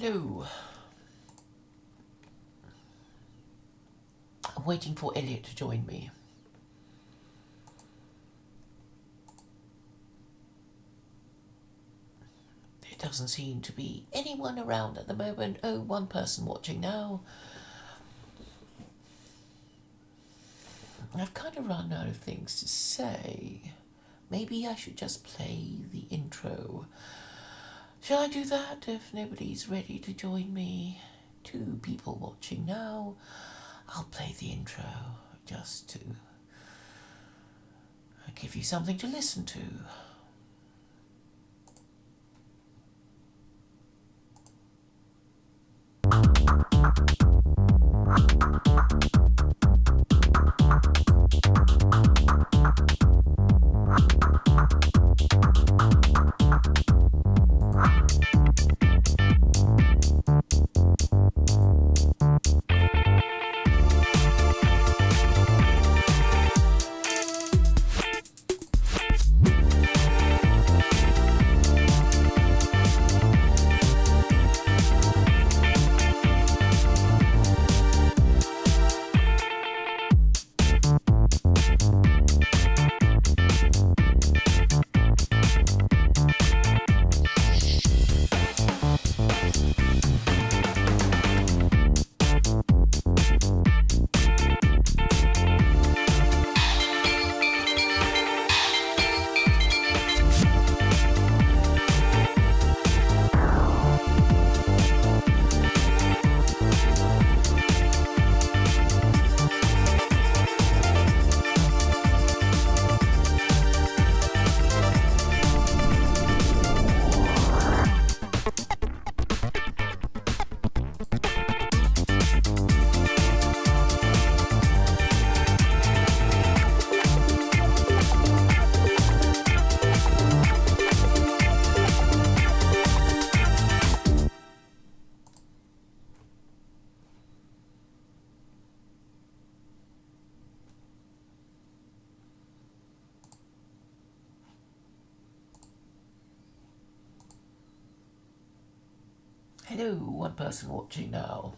Hello. I'm waiting for Elliott to join me. There doesn't seem to be anyone around at the moment. Oh, one person watching now. I've kind of run out of things to say. Maybe I should just play the intro. Shall I do that if nobody's ready to join me? 2 people watching now. I'll play the intro just to give you something to listen to. Hello, one person watching now.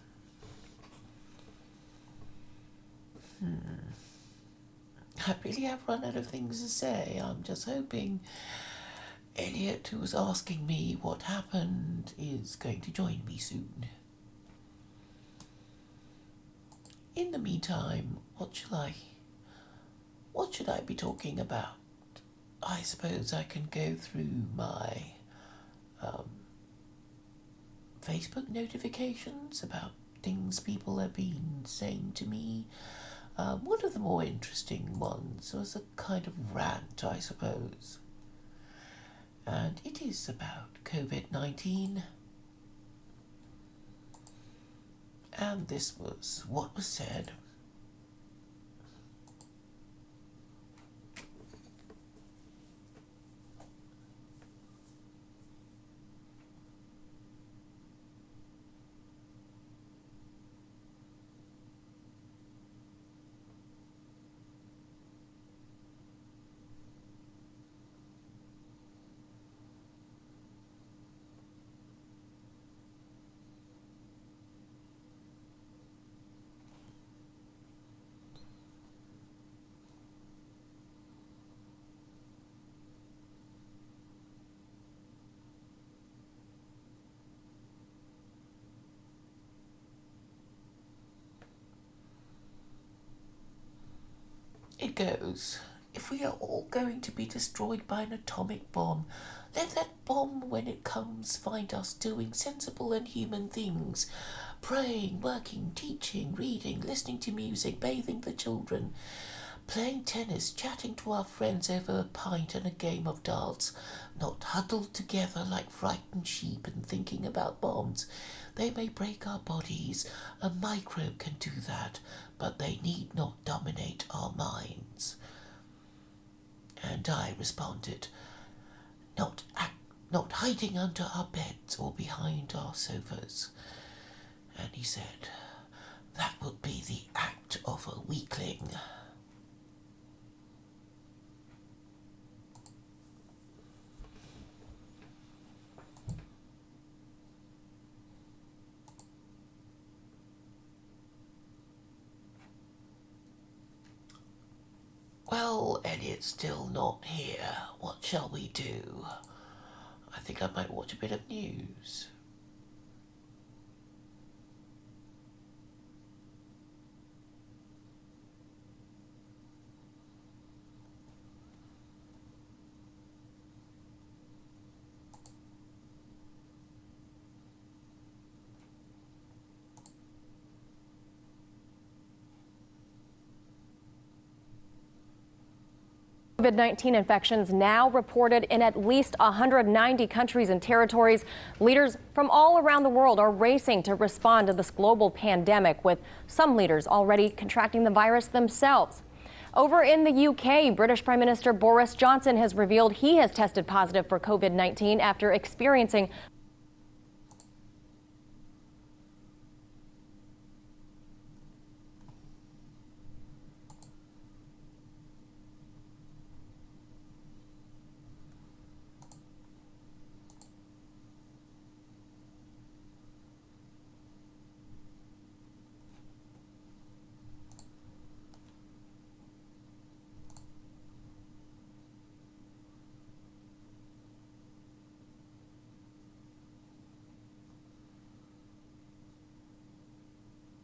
I really have run out of things to say. I'm just hoping Elliott, who was asking me what happened, is going to join me soon. In the meantime, what should I be talking about? I suppose I can go through my Facebook notifications about things people have been saying to me. One of the more interesting ones was a kind of rant, I suppose. And it is about Covid-19. And this was what was said. It goes, if we are all going to be destroyed by an atomic bomb, let that bomb, when it comes, find us doing sensible and human things. Praying, working, teaching, reading, listening to music, bathing the children, playing tennis, chatting to our friends over a pint and a game of darts, not huddled together like frightened sheep and thinking about bombs. They may break our bodies, a microbe can do that, but they need not dominate our minds. And I responded, not hiding under our beds or behind our sofas. And he said, that would be the act of a weakling. Well, Elliott's still not here. What shall we do? I think I might watch a bit of news. COVID-19 infections now reported in at least 190 countries and territories. Leaders from all around the world are racing to respond to this global pandemic, with some leaders already contracting the virus themselves. Over in the UK, British Prime Minister Boris Johnson has revealed he has tested positive for COVID-19 after experiencing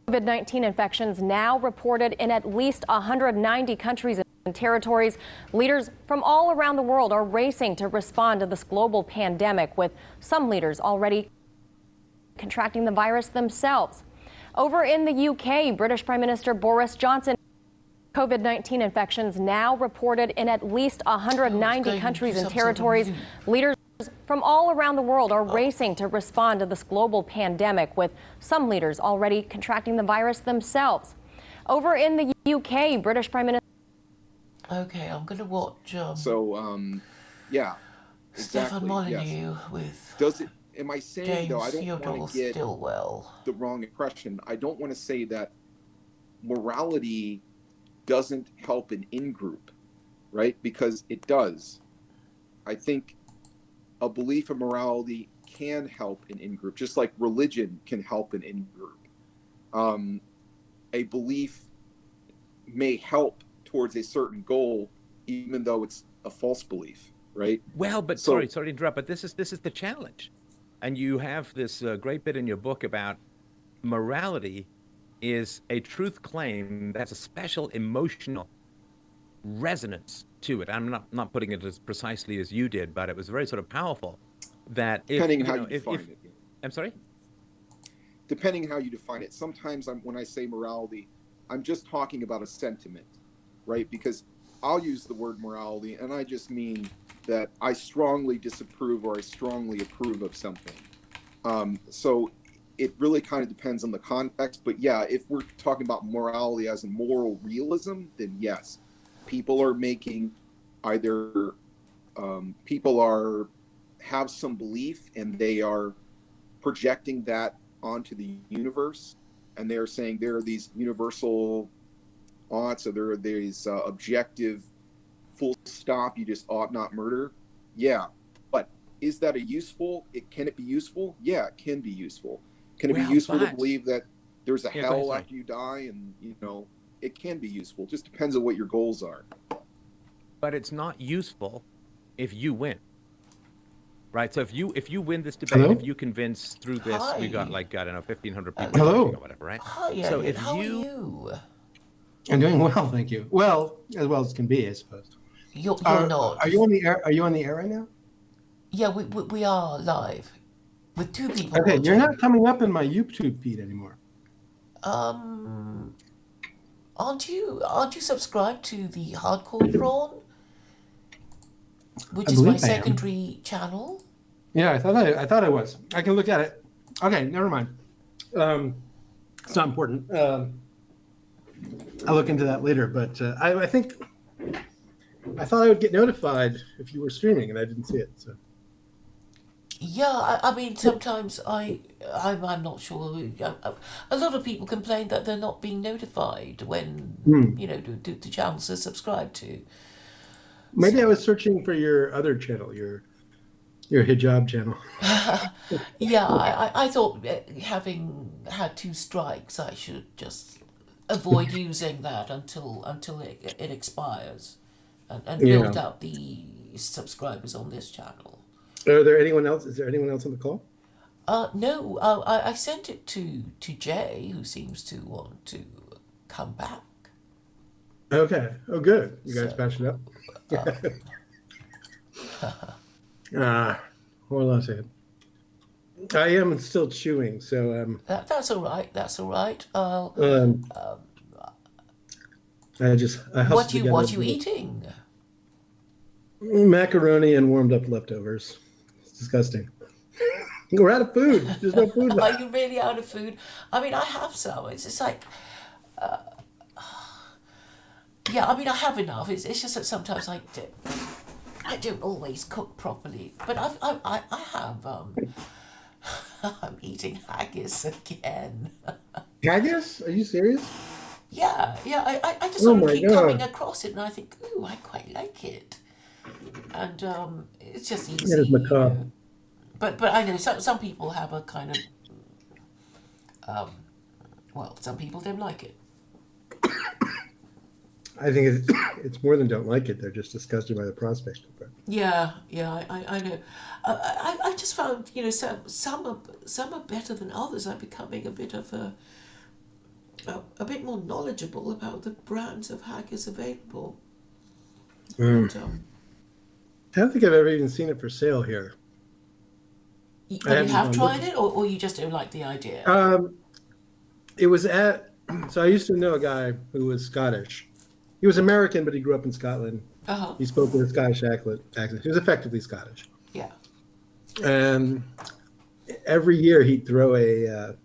COVID-19 infections now reported in at least 190 countries and territories. Leaders from all around the world are racing to respond to this global pandemic, with some leaders already contracting the virus themselves. Over in the UK, British Prime Minister Boris Johnson. COVID-19 infections now reported in at least 190 countries and territories. Leaders from all around the world are racing to respond to this global pandemic, with some leaders already contracting the virus themselves. Over in the UK, British Prime Minister. Okay, I'm going to watch Yeah, Stefan exactly. Molyneux Yes. with Does it? Am I saying James though? I don't Theodore want to get Stillwell. the wrong impression. I don't want to say that morality doesn't help an in-group, right? Because it does. I think a belief in morality can help an in-group, just like religion can help an in-group. A belief may help towards a certain goal, even though it's a false belief, right? Well, but sorry to interrupt, but this is the challenge. And you have this great bit in your book about morality is a truth claim that has a special emotional resonance to it. I'm not putting it as precisely as you did, but it was very sort of powerful. That if depending you how know, you define it. I'm sorry. Depending how you define it. Sometimes when I say morality, I'm just talking about a sentiment, right? Because I'll use the word morality, and I just mean that I strongly disapprove or I strongly approve of something. So it really kind of depends on the context. But yeah, if we're talking about morality as a moral realism, then yes, people are making either have some belief and they are projecting that onto the universe, and they're saying there are these universal oughts, or there are these objective full stop, you just ought not murder. Yeah, but is that can it be useful? Yeah, it can be useful. Can it be useful to believe that there's a hell after you die? And it can be useful. It just depends on what your goals are. But it's not useful if you win, right? So if you win this debate, if you convince through this, we got like, I don't know, 1,500 people or whatever, right? Hi, so Elliott, if how are you? I'm doing well, thank you. Well as can be, I suppose. You're not. Are you on the air? Are you on the air right now? Yeah, we are live with two people. Okay, watching. you're not coming up in my YouTube feed anymore. Aren't you subscribed to the Hardcore Prawn, which is my secondary channel? Yeah, I thought I was. I can look at it. Okay, never mind. It's not important. I'll look into that later. But I think I thought I would get notified if you were streaming, and I didn't see it. So. Yeah, I mean, sometimes I'm not sure. A lot of people complain that they're not being notified when the channels are subscribed to. Maybe I was searching for your other channel, your hijab channel. Yeah, I thought having had 2 strikes, I should just avoid using that until it expires. and Yeah. build up the subscribers on this channel. Are there anyone else? Is there anyone else on the call? No, I sent it to Jay, who seems to want to come back. Okay. Oh, good. You guys So, patched it up. Hold on a second. I am still chewing, so That's all right. That's all right. I hustled together What you eating? macaroni and warmed up leftovers. It's disgusting. We're out of food. There's no food Are left. you really out of food? I mean, I have some. It's just like, yeah. I mean, I have enough. It's just that sometimes I don't always cook properly. But I have I'm eating haggis again. Haggis? Are you serious? Yeah. I just Oh sort of my keep God. coming across it, and I think, ooh, I quite like it. And it's just easy, That is macabre. know. But I know some people have a kind of well, some people don't like it. I think it's more than don't like it. They're just disgusted by the prospect of it. Yeah, I know. I just found, some are better than others. I'm becoming a bit of a bit more knowledgeable about the brands of haggis available. And, I don't think I've ever even seen it for sale here. but I you haven't have gone tried looking. it, or you just don't like the idea? It was so I used to know a guy who was Scottish. He was American, but he grew up in Scotland. Uh-huh. He spoke with a Scottish accent. He was effectively Scottish. Yeah. And every year he'd throw a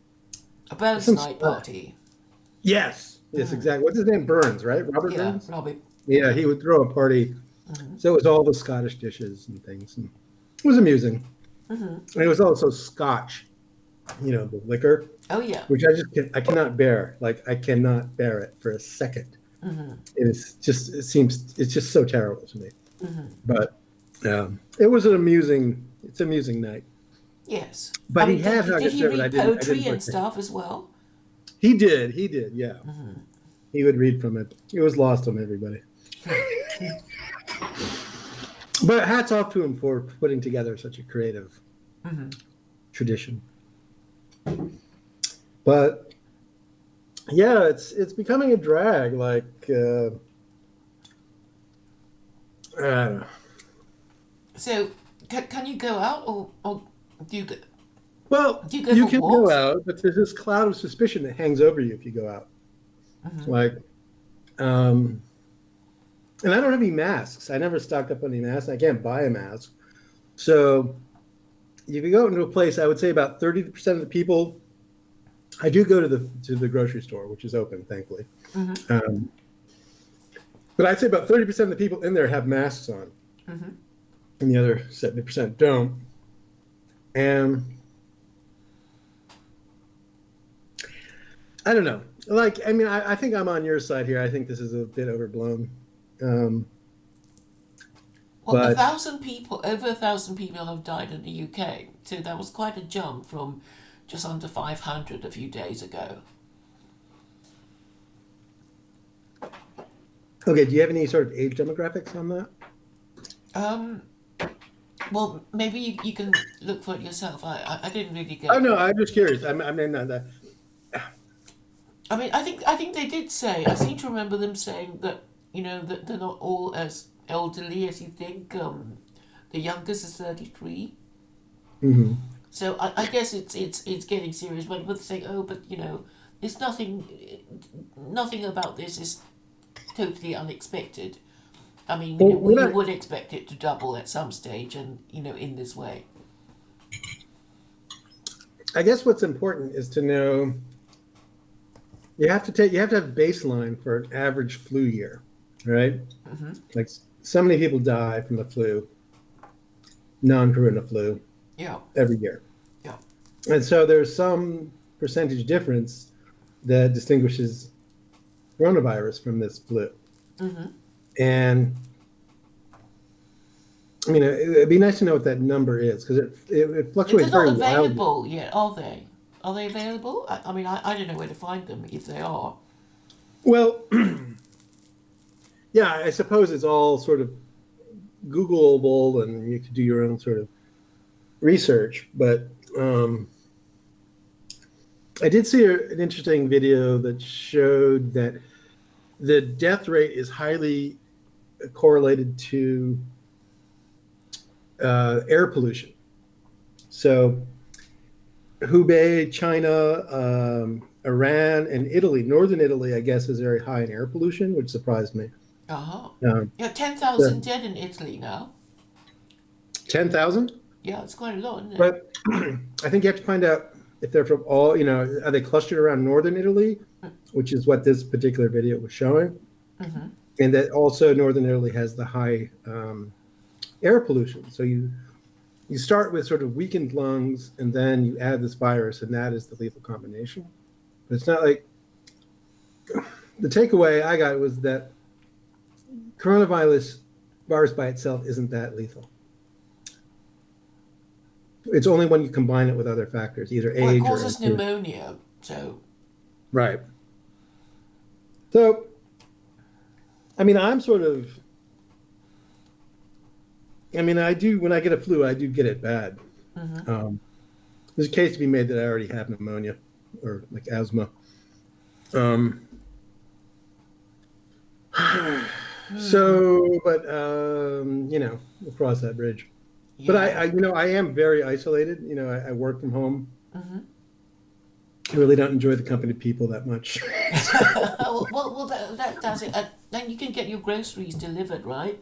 Burns some night stuff. party. Yes, exactly. What's his name? Burns, right? Robert Yeah, Burns. Robbie. Yeah, he would throw a party. So it was all the Scottish dishes and things, and it was amusing. And it was also Scotch, the liquor, Oh yeah. which I cannot bear. Like I cannot bear it for a second. It's just so terrible to me. But it was an amusing night. Yes. But I mean, he had did haggis he there, but read I didn't poetry and partake. stuff as well? He did, yeah. He would read from it. It was lost on everybody. But hats off to him for putting together such a creative tradition. But yeah, it's becoming a drag. Like I don't know. So, can you go out, or do you go? Well, Do you go you for can walks? go out, but there's this cloud of suspicion that hangs over you if you go out. Like, and I don't have any masks. I never stocked up on any masks. I can't buy a mask. So if you go into a place, I would say about 30% of the people. I do go to the grocery store, which is open, thankfully. But I'd say about 30% of the people in there have masks on, and the other 70% don't. And I don't know. Like, I mean, I think I'm on your side here. I think this is a bit overblown. Well, But- over 1,000 people have died in the UK. So that was quite a jump from just under 500 a few days ago. Okay, do you have any sort of age demographics on that? Well, maybe you can look for it yourself. I didn't really get. Oh no, I'm just curious. I mean, that. I mean, I think they did say. I seem to remember them saying that that they're not all as elderly as you think. The youngest is 33. So I guess it's getting serious. But they say, oh, but there's nothing about this is totally unexpected. I mean, Well, we what I- would expect it to double at some stage, and in this way. I guess what's important is to know you have to have baseline for an average flu year, right? Like so many people die from the flu, non-corona flu, Yeah. every year. Yeah. And so there's some percentage difference that distinguishes coronavirus from this flu. And I mean, it'd be nice to know what that number is because it fluctuates They're very not wildly. available yet, are they? Are they available? I mean, I don't know where to find them if they are. Well, yeah, I suppose it's all sort of Googleable, and you could do your own sort of research. But I did see an interesting video that showed that the death rate is highly correlated to air pollution. So Hubei, China, Iran, and Italy, northern Italy, I guess, is very high in air pollution, which surprised me. Uh-huh. Um, Yeah, 10,000 dead in Italy now. 10,000? Yeah, it's quite a lot, isn't it? But I think you have to find out if they're from all, are they clustered around northern Italy, which is what this particular video was showing. Mm-hmm. And that also northern Italy has the high air pollution. So you start with sort of weakened lungs, and then you add this virus, and that is the lethal combination. But it's not like the takeaway I got was that coronavirus virus by itself isn't that lethal. It's only when you combine it with other factors, either Well, it age causes or pneumonia, so right. So, I mean, I do, when I get a flu, I do get it bad. mm-hmm. There's a case to be made that I already have pneumonia or like asthma. So, but, we'll cross that bridge. Yeah. But I am very isolated. I work from home. Mm-hmm. I really don't enjoy the company of people that much. well, that does it. Then you can get your groceries delivered, right?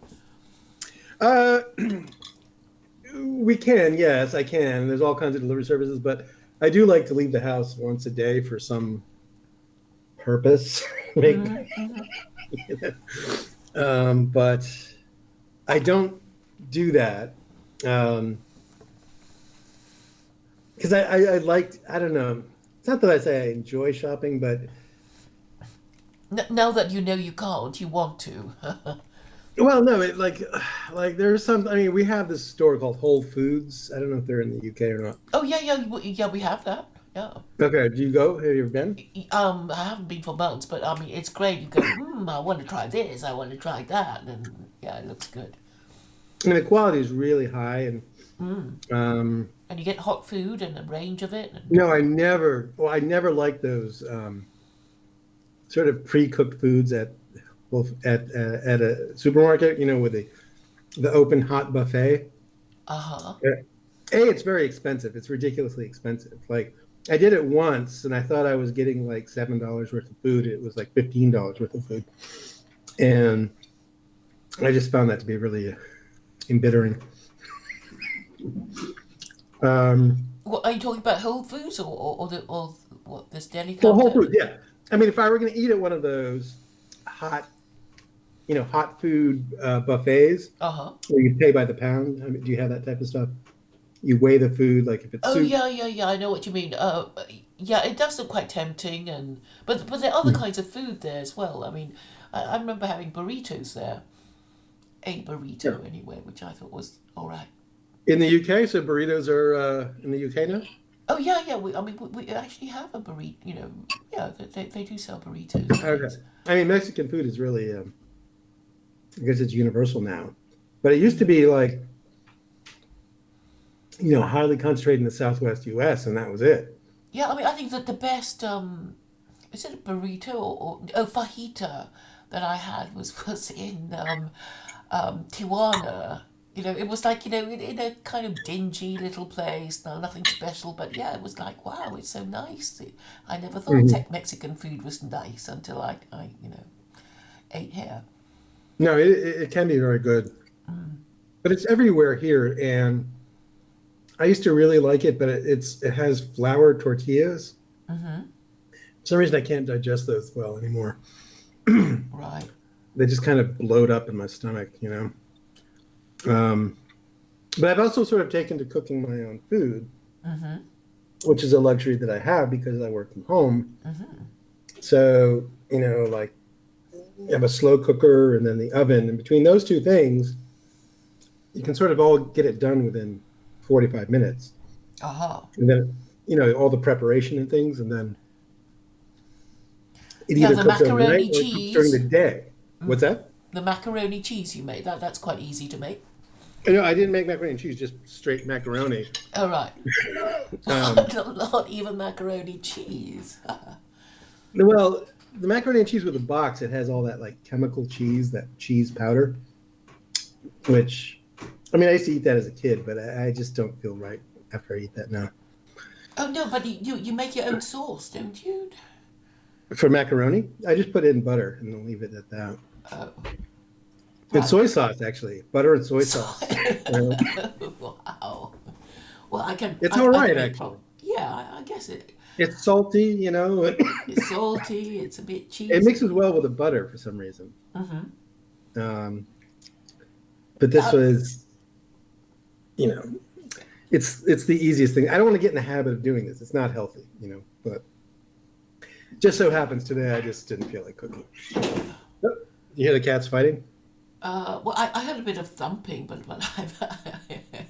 We can, yes, I can. There's all kinds of delivery services, but I do like to leave the house once a day for some purpose. But I don't do that because I liked, I don't know. It's not that I say I enjoy shopping, but Now that you know you can't, you want to. well, no, like there's some. I mean, we have this store called Whole Foods. I don't know if they're in the UK or not. Oh yeah, we have that. Yeah. Okay, do you go? Have you ever been? I haven't been for months, but I mean, it's great. You go, I want to try this, I want to try that, and yeah, it looks good. I mean, the quality is really high, and And you get hot food and a range of it. And, no, I never liked those sort of pre-cooked foods at a supermarket. With the open hot buffet. uh-huh. It's very expensive. It's ridiculously expensive. Like I did it once, and I thought I was getting like $7 worth of food. It was like $15 worth of food, and I just found that to be really embittering. What are you talking about? Whole Foods or what? This deli Well, Whole counter? Foods, yeah. I mean, if I were going to eat at one of those hot food buffets Uh-huh. where you pay by the pound, I mean, do you have that type of stuff? You weigh the food, like if it's Oh soup. yeah. I know what you mean. Yeah, it does look quite tempting, and but there are other kinds of food there as well. I mean, I remember having burritos there, a burrito anyway, which I thought was all right. In the UK, so burritos are in the UK now? Oh yeah. We actually have a burrito. Yeah, they do sell burritos. And Okay. things. I mean, Mexican food is really, I guess it's universal now. But it used to be like, highly concentrated in the Southwest US, and that was it. Yeah, I mean, I think that the best is it a burrito or fajita that I had was in Tijuana. It was like in a kind of dingy little place, nothing special, but yeah, it was like wow, it's so nice. I never thought Mexican food was nice until I ate here. No, it can be very good. But it's everywhere here, and I used to really like it, but it has flour tortillas. Mm-hmm. For some reason, I can't digest those well anymore. Right. They just kind of bloat up in my stomach, But I've also sort of taken to cooking my own food, which is a luxury that I have because I work from home. So, like I have a slow cooker and then the oven, and between those two things, you can sort of all get it done within 45 minutes. Uh-huh. And then, all the preparation and things, and then it Yeah, either the cooks macaroni overnight or it cooks during cheese. the day. What's that? The macaroni cheese you made, that's quite easy to make. No, I didn't make macaroni and cheese, just straight macaroni. Oh, right. Not even macaroni cheese. Well, the macaroni and cheese with the box, it has all that like chemical cheese, that cheese powder, which, I mean, I used to eat that as a kid, but I just don't feel right after I eat that now. Oh, no, but you make your own sauce, don't you? For macaroni, I just put it in butter and then leave it at that. Oh. And soy sauce, actually. Butter and soy sauce. Wow. Well, I can... It's I, all I right, can make actually. Yeah, I guess it... It's salty, you know. It's salty, it's a bit cheesy. It mixes well with the butter for some reason. Mm-hmm. But this was, you know, it's the easiest thing. I don't want to get in the habit of doing this. It's not healthy, you know, but just so happens today I just didn't feel like cooking. Oh, you hear the cats fighting? Well, I had a bit of thumping, but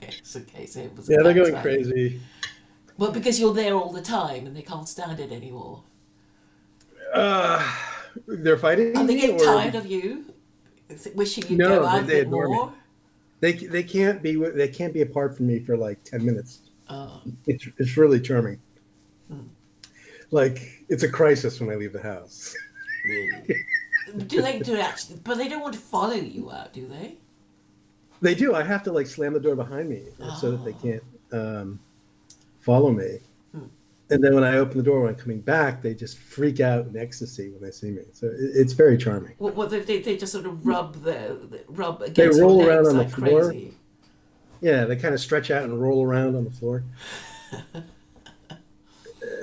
it's okay. So it was. Yeah, they're going crazy. Well, because you're there all the time and they can't stand it anymore. They're fighting. Are they getting tired of you? Wishing you'd go out a bit more? They can't be apart from me for like 10 minutes. Oh. It's really charming. Like it's a crisis when I leave the house. Really? do they actually? But they don't want to follow you out, do they? They do. I have to like slam the door behind me so that they can't follow me. And then when I open the door when I'm coming back, they just freak out in ecstasy when they see me. So it's very charming. Well, they just sort of rub against They roll your legs around on like the floor. crazy. Yeah, they kind of stretch out and roll around on the floor.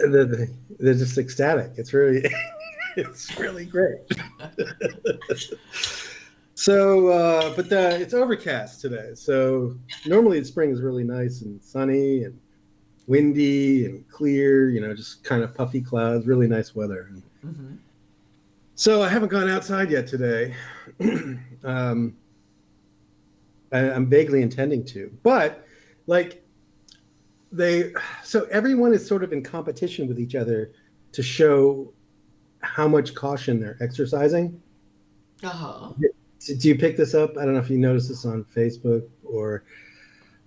They're just ecstatic. It's really great. So, but it's overcast today. So normally the spring is really nice and sunny and windy and clear, you know, just kind of puffy clouds, really nice weather. Mm-hmm. So I haven't gone outside yet today. I'm vaguely intending to, but like so everyone is sort of in competition with each other to show how much caution they're exercising. Uh-huh. Do you pick this up? I don't know if you noticed this on Facebook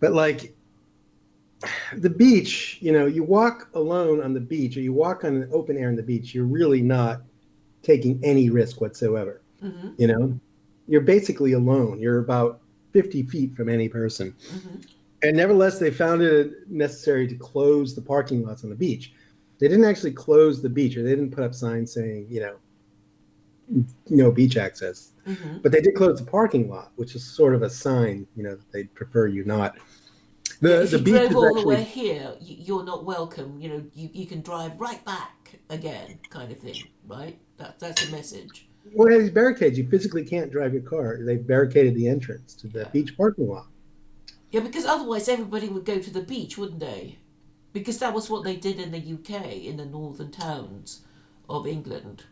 but like the beach, you know, you walk alone on the beach or you walk on an open air on the beach, you're really not taking any risk whatsoever. Mm-hmm. You know, you're basically alone. You're about 50 feet from any person. Mm-hmm. And nevertheless, they found it necessary to close the parking lots on the beach. They didn't actually close the beach, or they didn't put up signs saying, you know, no beach access. Mm-hmm. But they did close the parking lot, which is sort of a sign, you know, that they'd prefer you not. If you drove all the way here, you're not welcome. You know, you can drive right back again, kind of thing, right? That's a message. Well, these barricades, you physically can't drive your car. They've barricaded the entrance to the beach parking lot. Yeah, because otherwise everybody would go to the beach, wouldn't they? Because that was what they did in the UK, in the northern towns of England.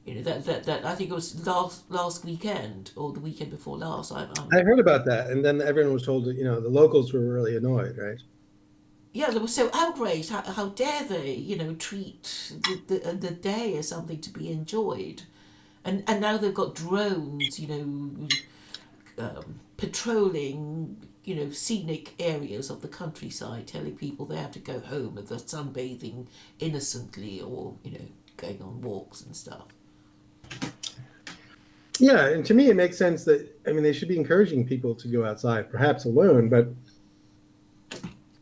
You know, that I think it was last weekend or the weekend before last. I heard about that, and then everyone was told that, you know, the locals were really annoyed, right? Yeah, they were so outraged. How dare they, you know, treat the day as something to be enjoyed, and now they've got drones, you know, patrolling, you know, scenic areas of the countryside, telling people they have to go home if they're sunbathing innocently or, you know, going on walks and stuff. Yeah, and to me it makes sense that, I mean, they should be encouraging people to go outside, perhaps alone, but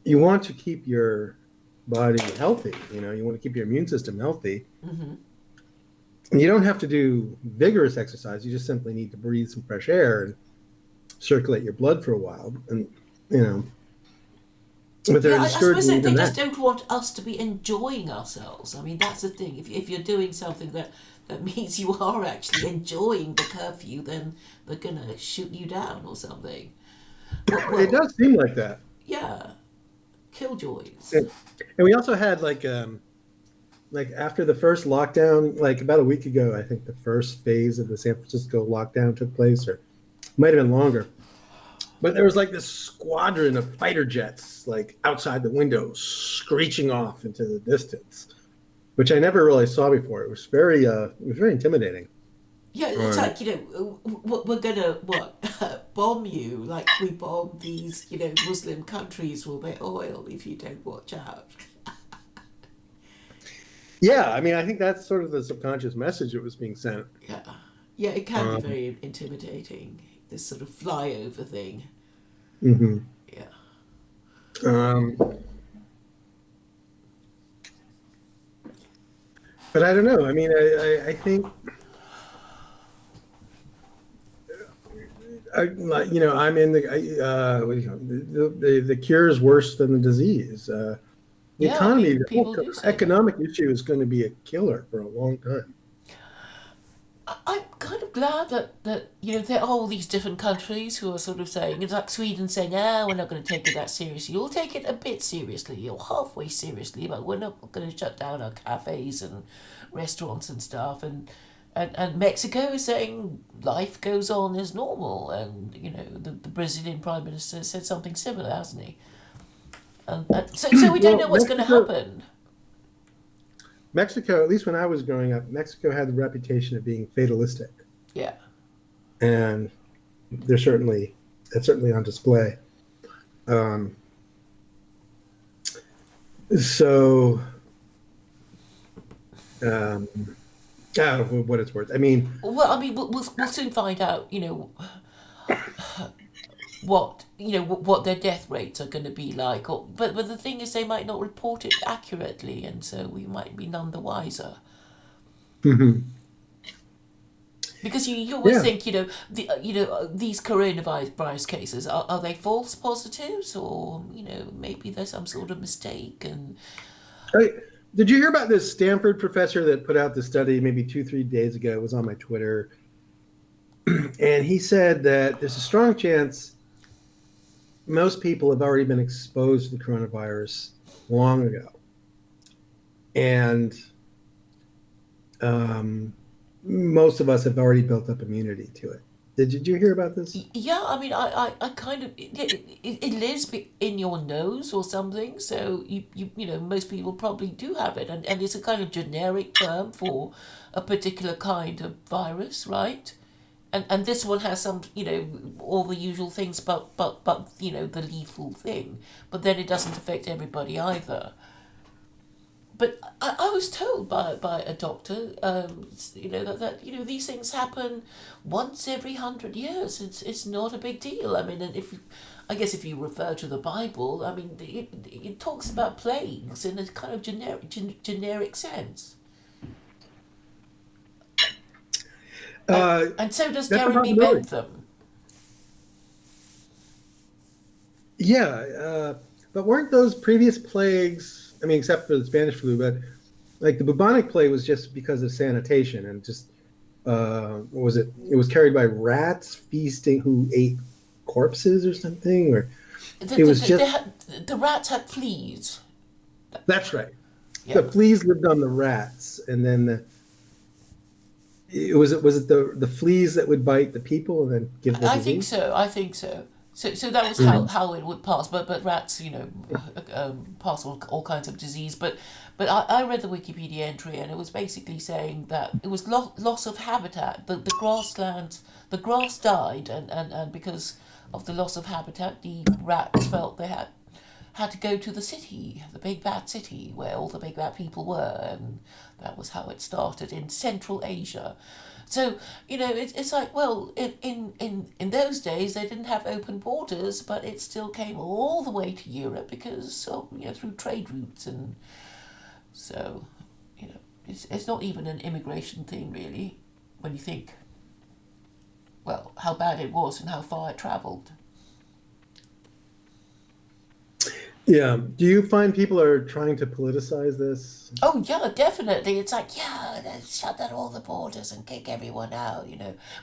you want to keep your body healthy, you know, you want to keep your immune system healthy. Mm-hmm. And you don't have to do vigorous exercise, you just simply need to breathe some fresh air and circulate your blood for a while, and, you know. But they're I suppose they just that. don't want us to be enjoying ourselves. I mean, that's the thing. If you're doing something that means you are actually enjoying the curfew, then they're going to shoot you down or something. Well, it does seem like that. Yeah. Killjoys. And we also had like after the first lockdown, like about a week ago, I think the first phase of the San Francisco lockdown took place, or might have been longer. But there was like this squadron of fighter jets like outside the window screeching off into the distance, which I never really saw before. It was very intimidating. Yeah, it's Or like, we're gonna, bomb you like we bomb these, Muslim countries for their oil if you don't watch out. yeah, I mean, I think that's sort of the subconscious message that was being sent. Yeah. Yeah, it can be Um, very intimidating, this sort of flyover thing. mhm. Yeah. um, but I don't know. I mean, I think I'm in what do you call it? The cure is worse than the disease. The Yeah, economy, the whole people do say that. economic issue is going to be a killer for a long time. I'm kind of glad that there are all these different countries who are sort of saying, it's like Sweden saying, we're not going to take it that seriously. We'll take it a bit seriously, or halfway seriously, but we're not going to shut down our cafes and restaurants and stuff. And Mexico is saying life goes on as normal. And, the Brazilian Prime Minister said something similar, hasn't he? So we don't Well, know what's going to happen. Mexico, at least when I was growing up, Mexico had the reputation of being fatalistic, Yeah. and that's certainly on display. Um, so, um, I don't know what it's worth. I mean, Well, I mean, we'll soon find out, what their death rates are going to be like. But the thing is, they might not report it accurately, and so we might be none the wiser. Because you always yeah. think, these coronavirus cases, are they false positives, or maybe there's some sort of mistake. And Hey, did you hear about this Stanford professor that put out the study maybe 2-3 days ago? It was on my Twitter, and he said that there's a strong chance most people have already been exposed to the coronavirus long ago, and most of us have already built up immunity to it. Did you hear about this? yeah, I mean, I kind of it lives in your nose or something. So most people probably do have it, and it's a kind of generic term for a particular kind of virus, right? And this one has some, all the usual things, but the lethal thing. But then it doesn't affect everybody either. But I was told by a doctor, that these things happen once every 100 years. It's not a big deal. I mean, and I guess if you refer to the Bible, I mean, it talks about plagues in a kind of generic sense. And so does That's a Jeremy possibility. Bentham. Yeah, but weren't those previous plagues? I mean, except for the Spanish flu, but like the bubonic plague was just because of sanitation and just what was it? It was carried by rats feasting who ate corpses or something, or The, it the, was the, just the rats had fleas. that's right. Yeah. The fleas lived on the rats, and then it the fleas that would bite the people and then give the I think disease? so. I think so. So that was Mhm. how it would pass. But rats, pass all kinds of disease. But I read the Wikipedia entry, and it was basically saying that it was loss of habitat. The grass died, and because of the loss of habitat, the rats felt they had to go to the city, the big bad city, where all the big bad people were, and that was how it started in Central Asia. So it's like, well, in those days they didn't have open borders, but it still came all the way to Europe because of, through trade routes. And so it's not even an immigration thing really, when you think, well, how bad it was and how far it travelled. Yeah. Do you find people are trying to politicize this? Oh yeah, definitely. It's like, yeah, let's shut down all the borders and kick everyone out.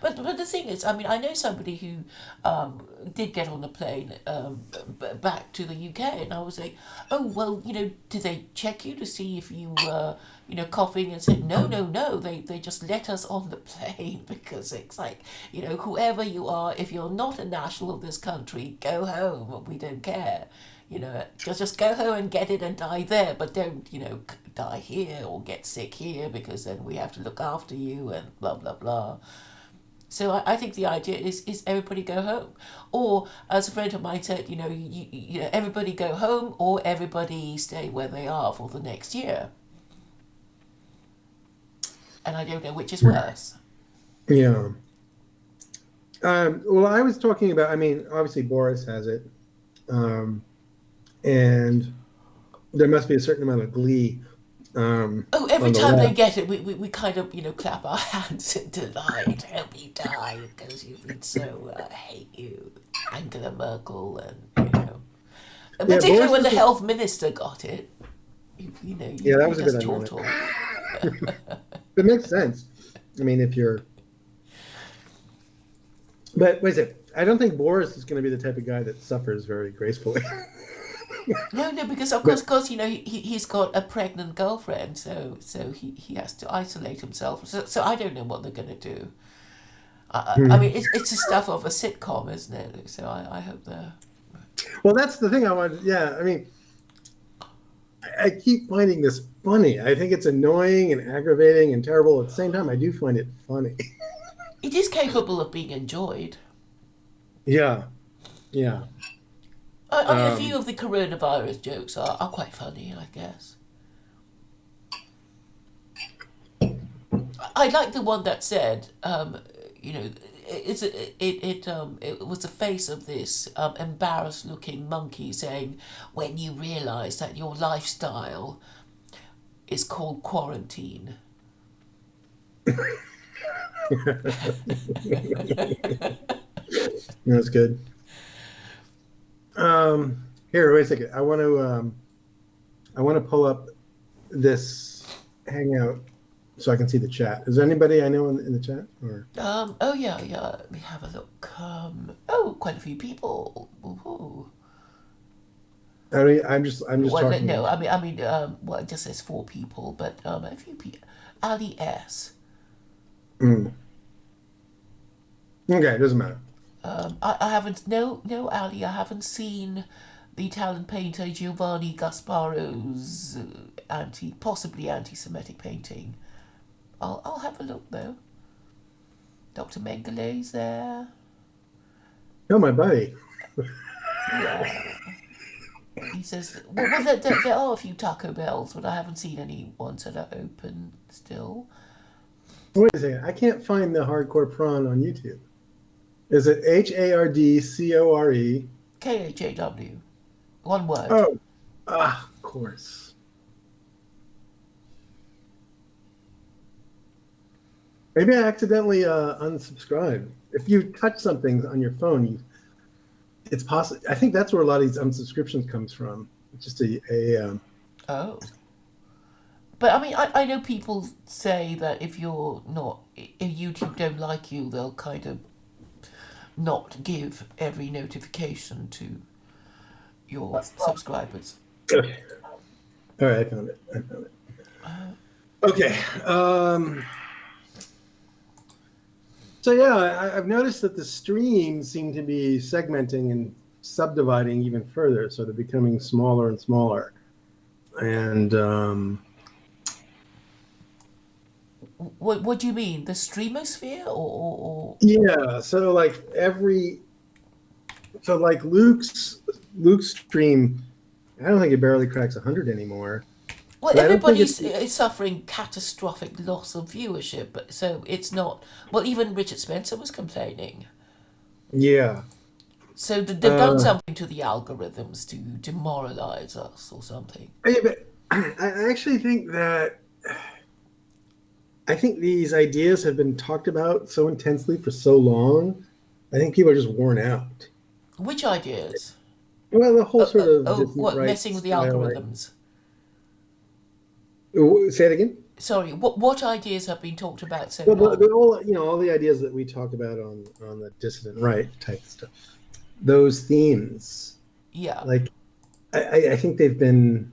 But the thing is, I mean, I know somebody who did get on a plane back to the UK, and I was like, oh well, did they check you to see if you coughing and said, no, no, no. They just let us on the plane because it's like, whoever you are, if you're not a national of this country, go home. We don't care. Just go home and get it and die there, but don't, die here or get sick here because then we have to look after you and blah, blah, blah. So I think the idea is everybody go home. Or, as a friend of mine said, everybody go home or everybody stay where they are for the next year. And I don't know which is worse. Yeah. Well, I was talking about, obviously Boris has it. And there must be a certain amount of glee. Every time they get it, we kind of, clap our hands in delight. Hope you die because you've been so, hate you, Angela Merkel, and, particularly when the health minister got it. That was a bit ironic. It makes sense. If you're... But wait a second. I don't think Boris is going to be the type of guy that suffers very gracefully. No, because of course, he's got a pregnant girlfriend, so he has to isolate himself. So I don't know what they're going to do. It's the stuff of a sitcom, isn't it? So I hope they're... Well, that's the thing I wanted. Yeah, I keep finding this funny. I think it's annoying and aggravating and terrible. At the same time, I do find it funny. It is capable of being enjoyed. Yeah. A few of the coronavirus jokes are quite funny, I guess. I like the one that said, it was the face of this embarrassed-looking monkey saying, when you realise that your lifestyle is called quarantine. That's good. Here, wait a second. I want to pull up this Hangout so I can see the chat. Is there anybody I know in the chat? Or oh yeah. Let me have a look. Quite a few people. Woohoo. I'm just talking. No, well, it just says 4 people, but a few people. Ali S. Okay, it doesn't matter. I haven't. No, Ali. I haven't seen the Italian painter Giovanni Gasparo's possibly anti-Semitic painting. I'll have a look though. Dr. Mengeley's there. Oh, my buddy. Yeah. He says, well, there are a few Taco Bells, but I haven't seen any ones that are open still. Wait a second. I can't find the Hardcore Prawn on YouTube. Is it HARDCORE? KHAW. One word. Oh, of course. Maybe I accidentally unsubscribed. If you touch something on your phone, it's possible. I think that's where a lot of these unsubscriptions comes from. It's just Oh. But I know people say that if YouTube don't like you, they'll kind of not give every notification to your subscribers. Okay. All right, I found it. Okay. So yeah, I've noticed that the streams seem to be segmenting and subdividing even further, so they're becoming smaller and smaller. And what do you mean? The streamosphere or? Yeah, so Luke's stream, I don't think it barely cracks 100 anymore. Well, everybody's suffering catastrophic loss of viewership, but so it's not. Well, even Richard Spencer was complaining. Yeah. So they've done something to the algorithms to demoralize us or something. Yeah, but I actually think that these ideas have been talked about so intensely for so long. I think people are just worn out. Which ideas? Well, the whole sort of messing with the algorithms. Say it again. Sorry, what ideas have been talked about so long? All the ideas that we talk about on the dissident right type stuff. Those themes. Yeah. Like, I think they've been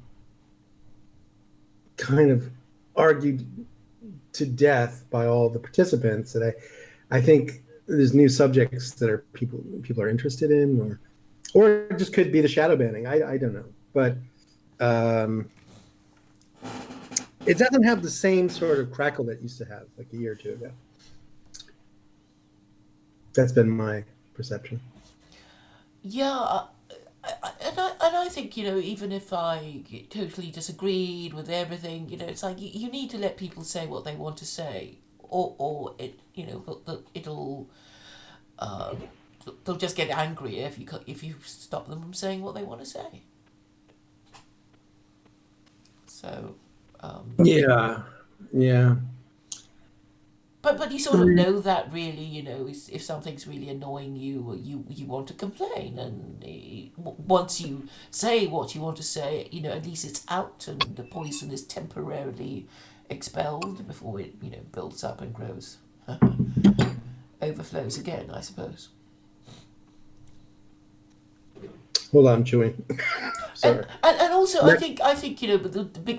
kind of argued to death by all the participants that I think there's new subjects that are people are interested in, or it just could be the shadow banning. I don't know, but it doesn't have the same sort of crackle that it used to have like a year or two ago. That's been my perception. Yeah, and I think, even if I totally disagreed with everything, it's like you need to let people say what they want to say, or it'll they'll just get angrier if you stop them from saying what they want to say. So, Yeah, yeah. but you sort of know that really, if something's really annoying you, or you want to complain, and once you say what you want to say, at least it's out and the poison is temporarily expelled before it, builds up and grows, overflows again, I suppose. Hold on, I'm chewing. Sorry. And also, I think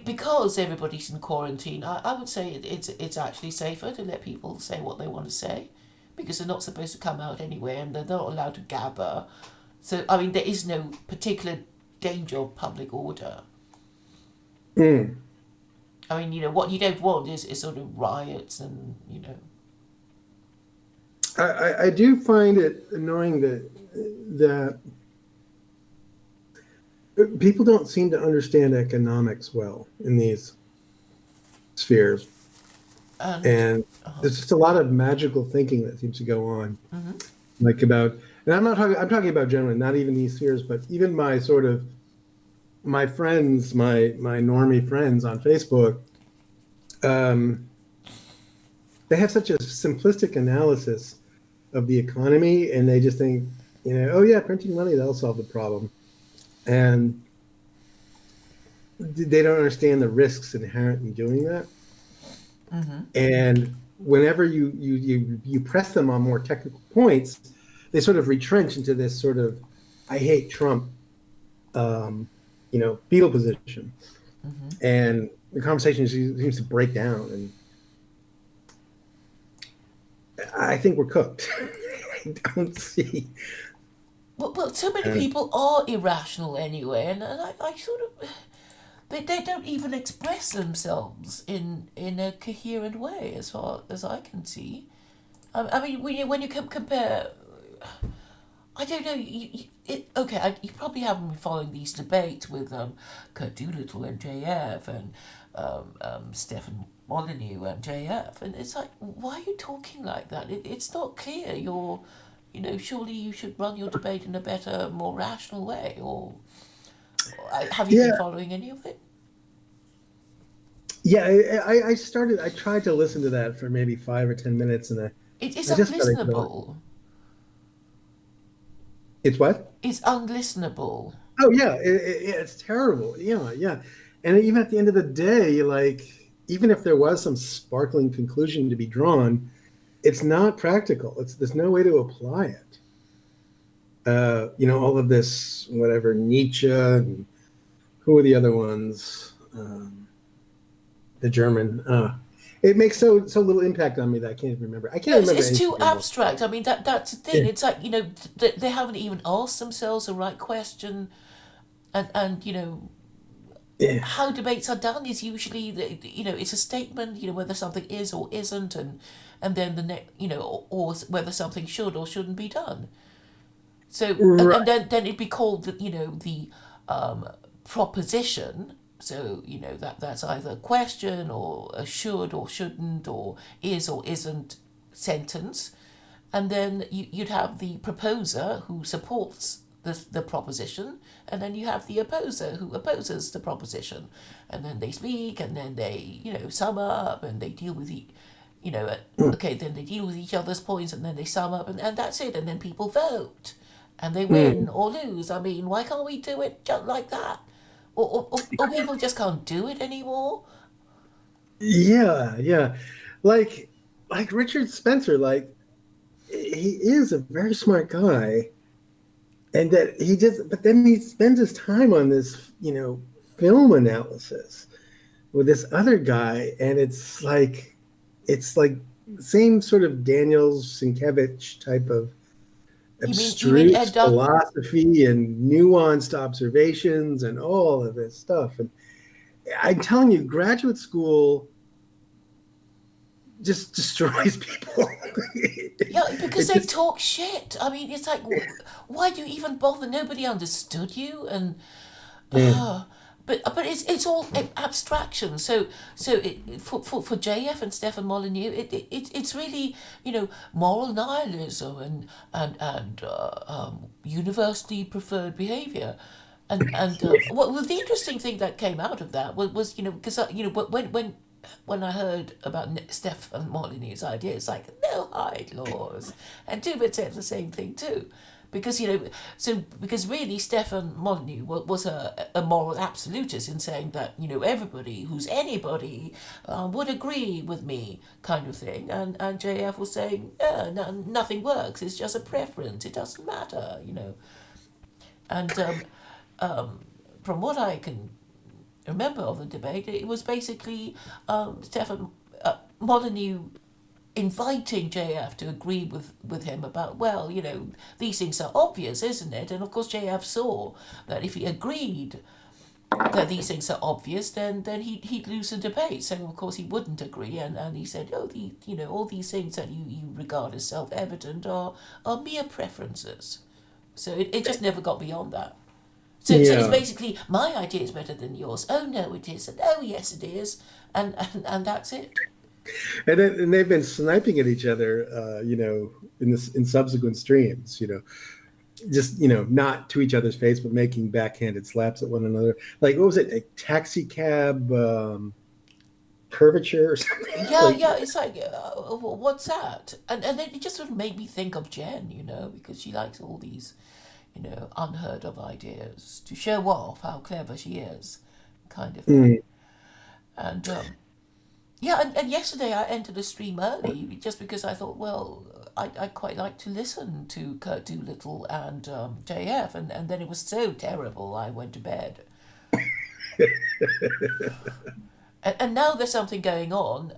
because everybody's in quarantine, I would say it's actually safer to let people say what they want to say, because they're not supposed to come out anyway, and they're not allowed to gather. So I mean, there is no particular danger of public order. Mm. I mean, what you don't want is sort of riots and. I do find it annoying that people don't seem to understand economics well in these spheres, and there's just a lot of magical thinking that seems to go on, like about. And I'm talking about generally, not even these spheres, but even my friends, my normie friends on Facebook. They have such a simplistic analysis of the economy, and they just think, oh yeah, printing money, that'll solve the problem. And they don't understand the risks inherent in doing that. And whenever you press them on more technical points, they sort of retrench into this sort of I hate Trump, fetal position. And the conversation seems to break down, and I think we're cooked. I don't see. Well, so many people are irrational anyway, and I sort of. They don't even express themselves in a coherent way, as far as I can see. I mean, when you compare. I don't know. You probably haven't been following these debates with Kurt Doolittle and JF and Stephen Molyneux and JF, and it's like, why are you talking like that? It's not clear. Surely you should run your debate in a better, more rational way. Or have you been following any of it? Yeah, I tried to listen to that for maybe 5 or 10 minutes, and It's I just unlistenable. It's what? It's unlistenable. Oh yeah, it's terrible. Yeah, and even at the end of the day, like even if there was some sparkling conclusion to be drawn, it's not practical. There's no way to apply it. All of this, whatever, Nietzsche, and who are the other ones? The German. It makes so little impact on me that I can't even remember. I can't remember. It's too abstract. I mean, that's the thing. Yeah. It's like, they haven't even asked themselves the right question, and how debates are done is usually it's a statement, whether something is or isn't, and then the next, or whether something should or shouldn't be done. So and then it'd be called the proposition. So that's either a question or a should or shouldn't or is or isn't sentence, and then you'd have the proposer who supports the proposition, and then you have the opposer who opposes the proposition, and then they speak, and then they sum up, and they deal with then they deal with each other's points, and then they sum up, and that's it, and then people vote, and they win or lose. I mean, why can't we do it just like that? Or people just can't do it anymore? Yeah. Like Richard Spencer, he is a very smart guy, and but then he spends his time on this, film analysis, with this other guy, and it's like same sort of Daniels Sienkiewicz type of You mean abstruse Ed Doug? philosophy and nuanced observations and all of this stuff. And I'm telling you, graduate school just destroys people. Yeah, because It they just, talk shit. I mean, it's like, why do you even bother? Nobody understood you, and yeah. but it's all abstraction. For JF and Stefan Molyneux, it's really moral nihilism and universally preferred behavior. Well, the interesting thing that came out of that was because when I heard about Stefan Molyneux's idea, it's like no hide laws, and Tubert said the same thing too, because because really Stefan Molyneux was a moral absolutist in saying that everybody who's anybody would agree with me kind of thing, and JF was saying nothing works, it's just a preference, it doesn't matter, and from what I can remember of the debate, it was basically Stefan Molyneux inviting JF to agree with him about, well, these things are obvious, isn't it? And of course, JF saw that if he agreed that these things are obvious, then he'd lose the debate. So of course he wouldn't agree, and he said, oh, all these things that you regard as self-evident are mere preferences. So it just never got beyond that. So it's Yeah. basically my idea is better than yours. Oh no, it isn't. Oh yes, it is, and that's it. And they've been sniping at each other, in subsequent streams, just not to each other's face, but making backhanded slaps at one another. Like what was it, a taxi cab curvature or something? Yeah, Like, yeah. It's like, what's that? And then it just sort of made me think of Jen, because she likes all these, unheard of ideas to show off how clever she is, kind of thing. mm, And yeah, and yesterday I entered the stream early just because I thought, well, I quite like to listen to Kurt Doolittle and JF, and then it was so terrible I went to bed. And now there's something going on,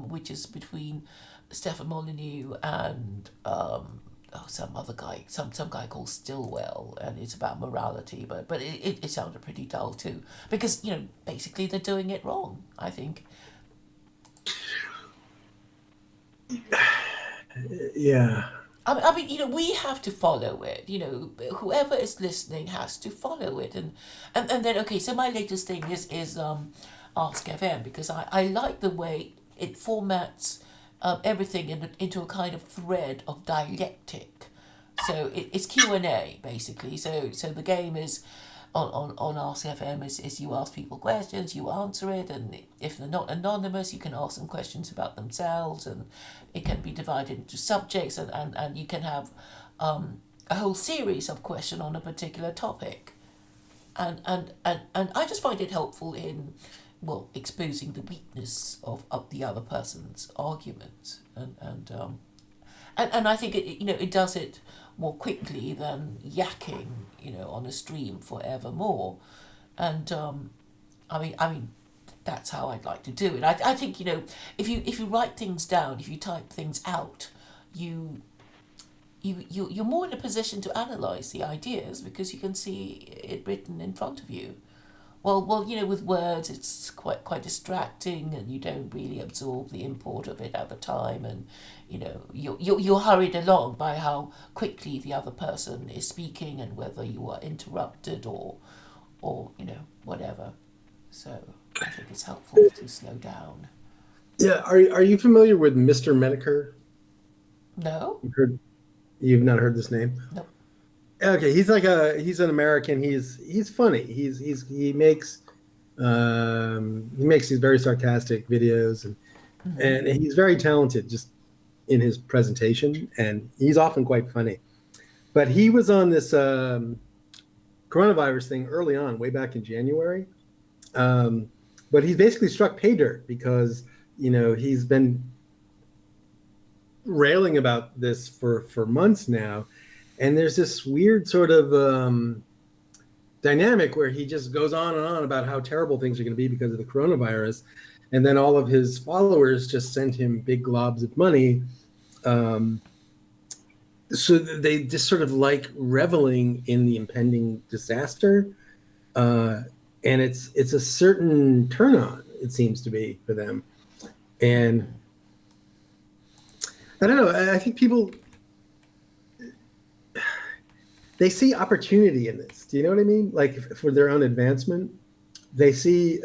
which is between Stefan Molyneux and some other guy, some guy called Stillwell, and it's about morality, but it sounded pretty dull too, because basically they're doing it wrong, I think. yeah. I mean, we have to follow it. Whoever is listening has to follow it, and then okay. So my latest thing is Ask FM, because I like the way it formats everything into a kind of thread of dialectic. So it's Q&A basically. So the game is on Ask FM is you ask people questions, you answer it, and if they're not anonymous, you can ask them questions about themselves, and it can be divided into subjects, and you can have a whole series of questions on a particular topic. And I just find it helpful in, well, exposing the weakness of the other person's argument, and I think it does it more quickly than yakking on a stream forevermore, and I mean that's how I'd like to do it. I think if you write things down, if you type things out, you're more in a position to analyze the ideas because you can see it written in front of you. Well, with words, it's quite distracting, and you don't really absorb the import of it at the time, and you're hurried along by how quickly the other person is speaking, and whether you are interrupted or whatever. So I think it's helpful to slow down. Yeah. Are you familiar with Mr. Medicare? No, You've not heard this name? no. Okay, he's an American. He's funny. He makes these very sarcastic videos, and he's very talented just in his presentation, and he's often quite funny. But he was on this coronavirus thing early on, way back in January. But he's basically struck pay dirt because he's been railing about this for months now, and there's this weird sort of dynamic where he just goes on and on about how terrible things are going to be because of the coronavirus, and then all of his followers just send him big globs of money. Um, so they just sort of like reveling in the impending disaster, uh, and it's a certain turn on, it seems to be, for them. And I don't know. I think people, they see opportunity in this. Do you know what I mean? Like, for their own advancement, they see, it's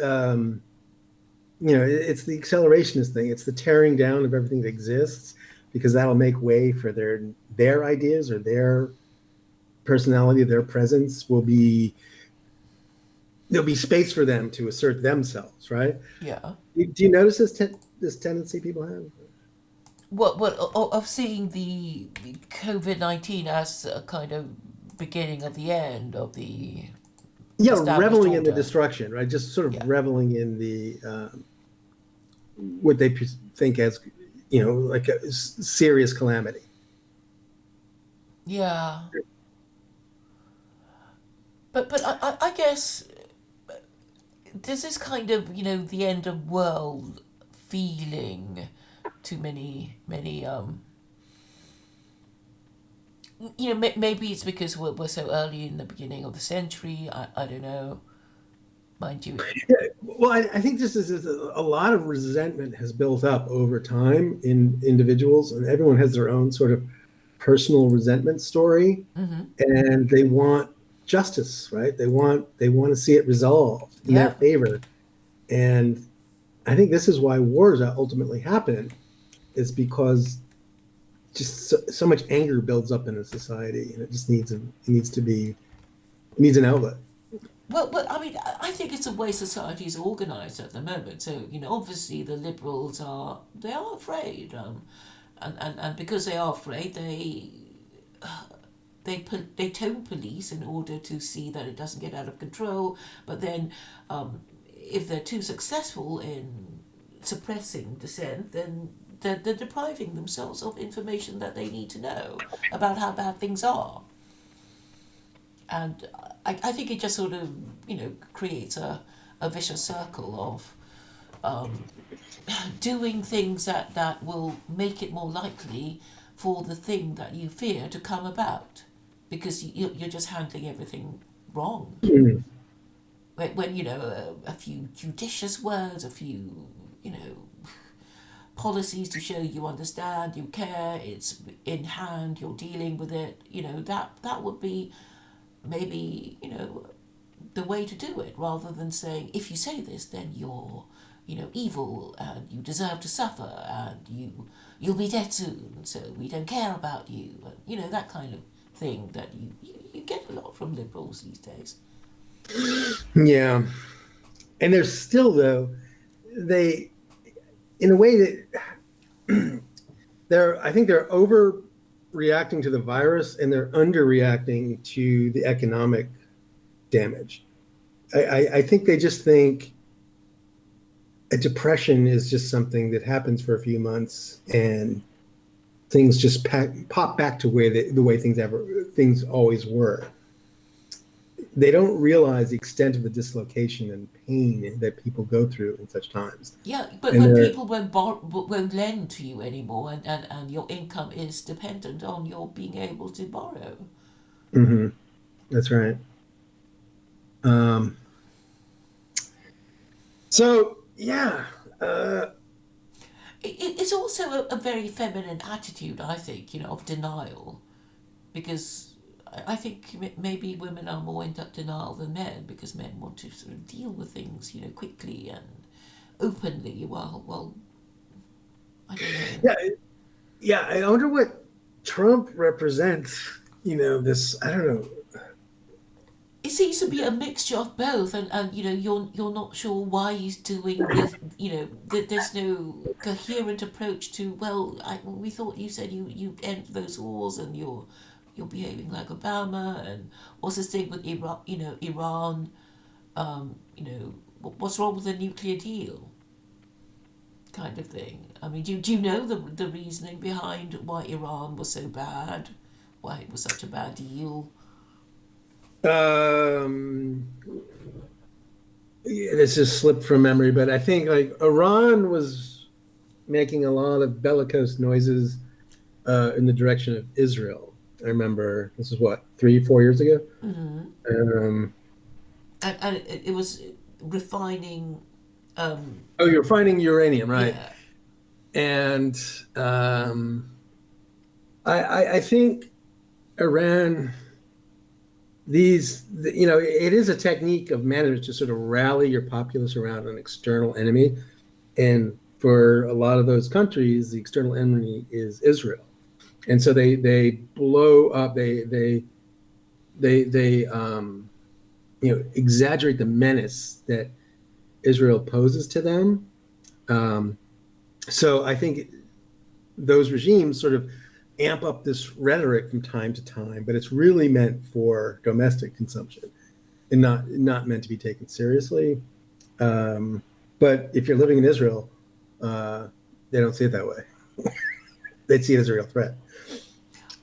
the accelerationist thing. It's the tearing down of everything that exists, because that'll make way for their ideas, or their personality, their presence will be. There'll be space for them to assert themselves, right? Yeah. Do you notice this tendency people have? What of seeing the COVID-19 as a kind of beginning of the end of the Yeah, established reveling in the order? destruction, right? Just sort of Yeah. reveling in the what they think as, like a serious calamity. Yeah. But I guess there's this kind of, the end of world feeling to many maybe it's because we're so early in the beginning of the century. I don't know, mind you. Yeah, well, I think this is a lot of resentment has built up over time in individuals, and everyone has their own sort of personal resentment story, Mm-hmm. and they want justice, right? They want to see it resolved in their Yeah. favor, and I think this is why wars ultimately happen, is because just so much anger builds up in a society, and it needs an outlet. Well, I mean, I think it's the way society is organised at the moment. So, obviously the liberals they are afraid, and because they are afraid, they tone police in order to see that it doesn't get out of control. But then, if they're too successful in suppressing dissent, then they're depriving themselves of information that they need to know about how bad things are. And I think it just sort of, creates a vicious circle of doing things that will make it more likely for the thing that you fear to come about, because you're just handling everything wrong. When a few judicious words, a few, policies to show you understand, you care, it's in hand, you're dealing with it, that would be maybe, the way to do it, rather than saying, if you say this, then you're, evil, and you deserve to suffer, and you'll be dead soon, so we don't care about you, and, that kind of thing that you get a lot from liberals these days. Yeah, and there's still, though, they, in a way that I think they're overreacting to the virus, and they're underreacting to the economic damage. I think they just think a depression is just something that happens for a few months, and things just pop back to the way things always were. They don't realize the extent of the dislocation and pain that people go through in such times. Yeah, but And when they're, people won't lend to you anymore, and your income is dependent on your being able to borrow. mhm, that's right. Um, so yeah, It's also a very feminine attitude, I think, of denial, because I think maybe women are more in denial than men, because men want to sort of deal with things, quickly and openly. Well, I don't know. yeah, yeah. I wonder what Trump represents. This, I don't know. It seems to be a mixture of both, and you're not sure why he's doing this. There's no coherent approach to. Well, we thought you said you end those wars, and you're behaving like Obama, and what's this thing with Iran? Iran. What's wrong with the nuclear deal? Kind of thing. I mean, do you know the reasoning behind why Iran was so bad? Why it was such a bad deal? Um, yeah, this just slipped from memory, but I think like Iran was making a lot of bellicose noises in the direction of Israel. I remember this is what 3, 4 years ago. Um, And it was refining. oh, you're finding uranium, right? Yeah. And um, I think Iran, it is a technique of management to sort of rally your populace around an external enemy. And for a lot of those countries, the external enemy is Israel. And so they blow up, they exaggerate the menace that Israel poses to them. Um, so I think those regimes sort of amp up this rhetoric from time to time, but it's really meant for domestic consumption and not meant to be taken seriously. But if you're living in Israel, they don't see it that way. They see it as a real threat.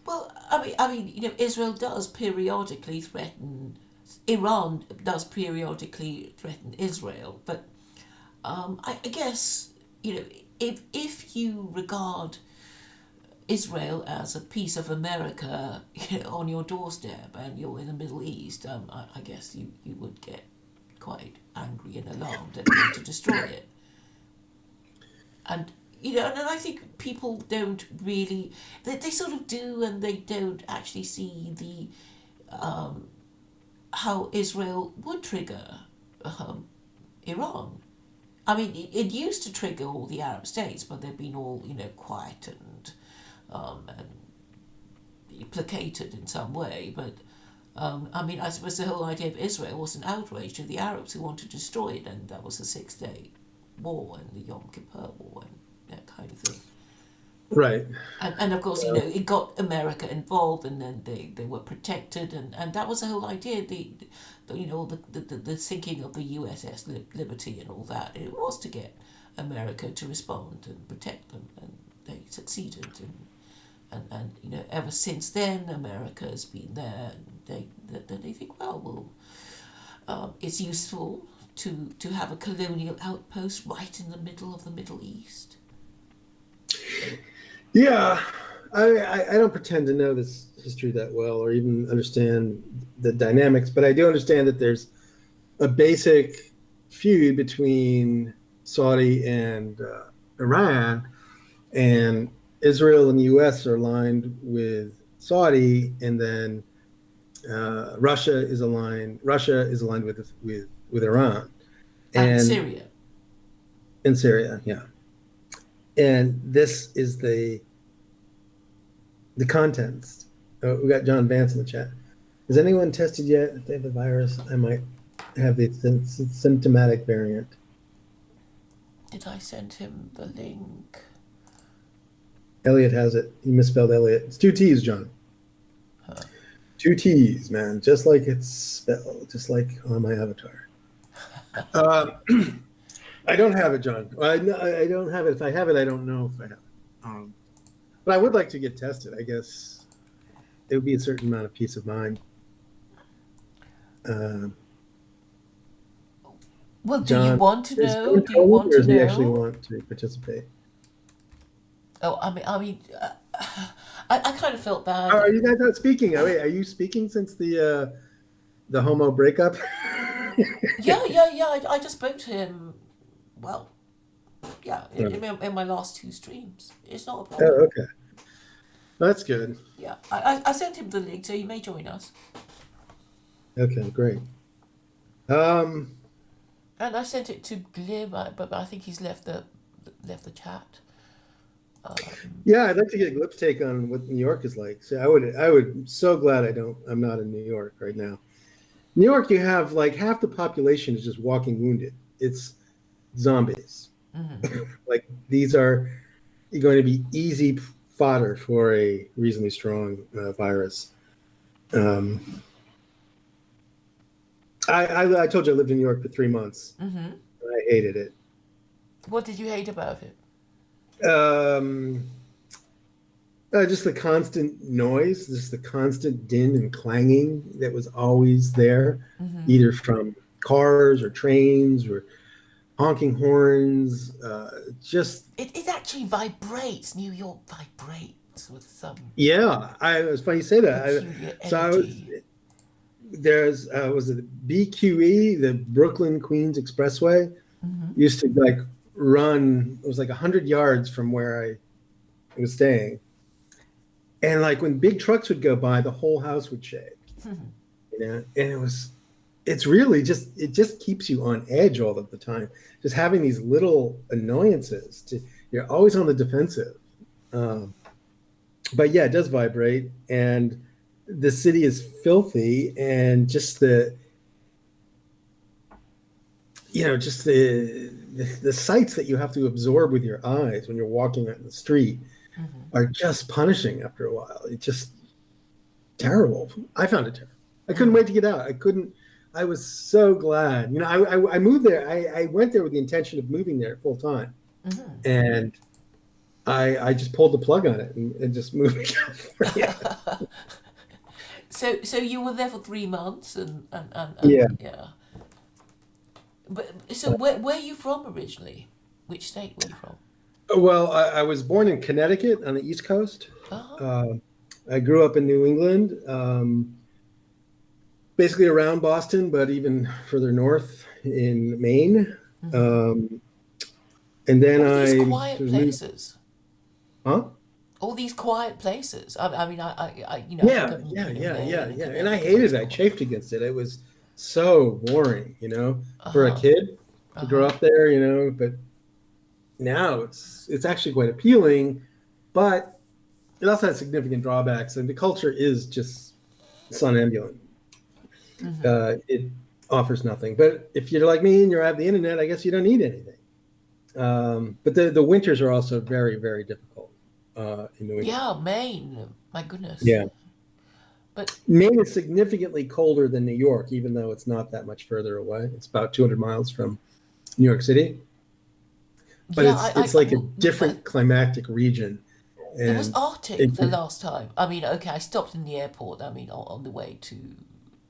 Well, Israel does periodically threaten. Iran does periodically threaten Israel, but I guess if you regard Israel as a piece of America on your doorstep and you're in the Middle East, I guess you would get quite angry and alarmed and want to destroy it. And and I think people don't really they sort of do and they don't actually see the how Israel would trigger Iran. I mean, it used to trigger all the Arab states, but they've been all quietened and placated in some way. But I suppose the whole idea of Israel was an outrage to the Arabs who wanted to destroy it, and that was the 6 Day War and the Yom Kippur War and that kind of thing. Right. And of course, it got America involved, and then they were protected, and that was the whole idea. The sinking of the USS Liberty and all that. It was to get America to respond and protect them, and they succeeded. And ever since then, America has been there, and they think, it's useful to have a colonial outpost right in the middle of the Middle East. Yeah, I don't pretend to know this history that well or even understand the dynamics, but I do understand that there's a basic feud between Saudi and Iran, and Israel and the U.S. are aligned with Saudi, and then Russia is aligned with Iran And Syria. In Syria, yeah. And this is the contents. Oh, we got John Vance in the chat. Has anyone tested yet if they have the virus? I might have the symptomatic variant. Did I send him the link? Elliott has it. He misspelled Elliott. It's 2 T's, John. Huh. 2 T's, man. Just like it's spelled, just like on my avatar. I don't have it, John. I don't have it. If I have it, I don't know if I have it. But I would like to get tested. I guess it would be a certain amount of peace of mind. Well, do John, you want to is know? John Do you want or to does he know? actually want to participate? Oh, I kind of felt bad. Are you guys not speaking? Are you speaking since the homo breakup? Yeah. I just spoke to him. Well, yeah, in my last 2 streams. It's not a problem. Oh, okay. That's good. Yeah, I sent him the link, so he may join us. Okay, great. And I sent it to Glib, but I think he's left the chat. Yeah, I'd like to get Glip's take on what New York is like. So I would so glad I'm not in New York right now. New York, you have like half the population is just walking wounded. It's zombies. Mm-hmm. Like these are going to be easy fodder for a reasonably strong virus. I told you I lived in New York for 3 months. Mm-hmm. I hated it. What did you hate about it? Just the constant noise, just the constant din and clanging that was always there, either from cars or trains or honking horns. Just It actually vibrates. New York vibrates with some yeah, it was funny you say that. peculiar So I was energy. there's was it BQE, the Brooklyn Queens Expressway, used to like run. It was like 100 yards from where I was staying, and like when big trucks would go by, the whole house would shake. And it's really it just keeps you on edge all of the time. Just having these little annoyances, you're always on the defensive. Um, but yeah, it does vibrate, and the city is filthy, and just the sights that you have to absorb with your eyes when you're walking on the street are just punishing after a while. It's just terrible. I found it terrible. I couldn't wait to get out. I was so glad. I moved there. I went there with the intention of moving there full time, and I just pulled the plug on it and just moved to California. So you were there for 3 months, and Yeah. yeah. But so where are you from originally? Which state were you from? Well, I was born in Connecticut on the East Coast. Uh-huh. I grew up in New England, basically around Boston, but even further north in Maine. And then All these I quiet sort of moved. places. Huh? All these quiet places. I mean, I I Yeah, think yeah, of yeah, Maine yeah, and yeah. And I Connecticut. hated It's it. I quiet. chafed against it. It was so boring, for a Uh-huh. kid to grow Uh-huh. up there, But now it's actually quite appealing, but it also has significant drawbacks, and the culture is just somnambulant. It offers nothing. But if you're like me and you have the internet, I guess you don't need anything. But the winters are also very, very difficult in New England. Yeah, Maine. My goodness. Yeah. But Maine is significantly colder than New York, even though it's not that much further away. It's about 200 miles from New York City, but yeah, it's like a different climatic region. it was And Arctic the last time. I mean, okay, I stopped in the airport. I mean, on the way to,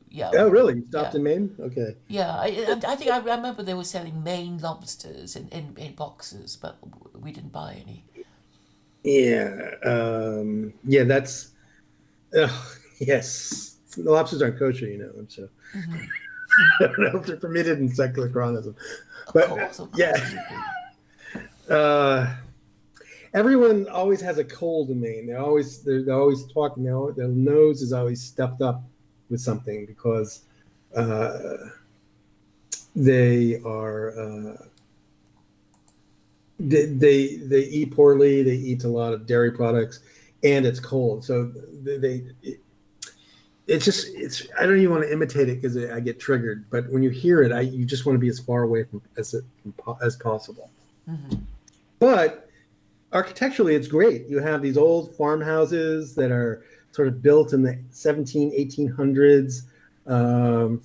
yeah, oh, really? You stopped yeah, in Maine? Okay. yeah. I think I remember they were selling Maine lobsters in boxes, but we didn't buy any. Yeah. Yeah, that's, yes. The lobsters aren't kosher, so I don't know if they're permitted in secular Coriolism. But Of yeah, course, it would be. uh, everyone always has a cold in Maine. They're always talking. Their nose is always stuffed up with something because uh, they are they eat poorly. They eat a lot of dairy products, and it's cold. So it's I don't even want to imitate it because I get triggered. But when you hear it, you just want to be as far away from as possible. But architecturally, it's great. You have these old farmhouses that are sort of built in the 1800s,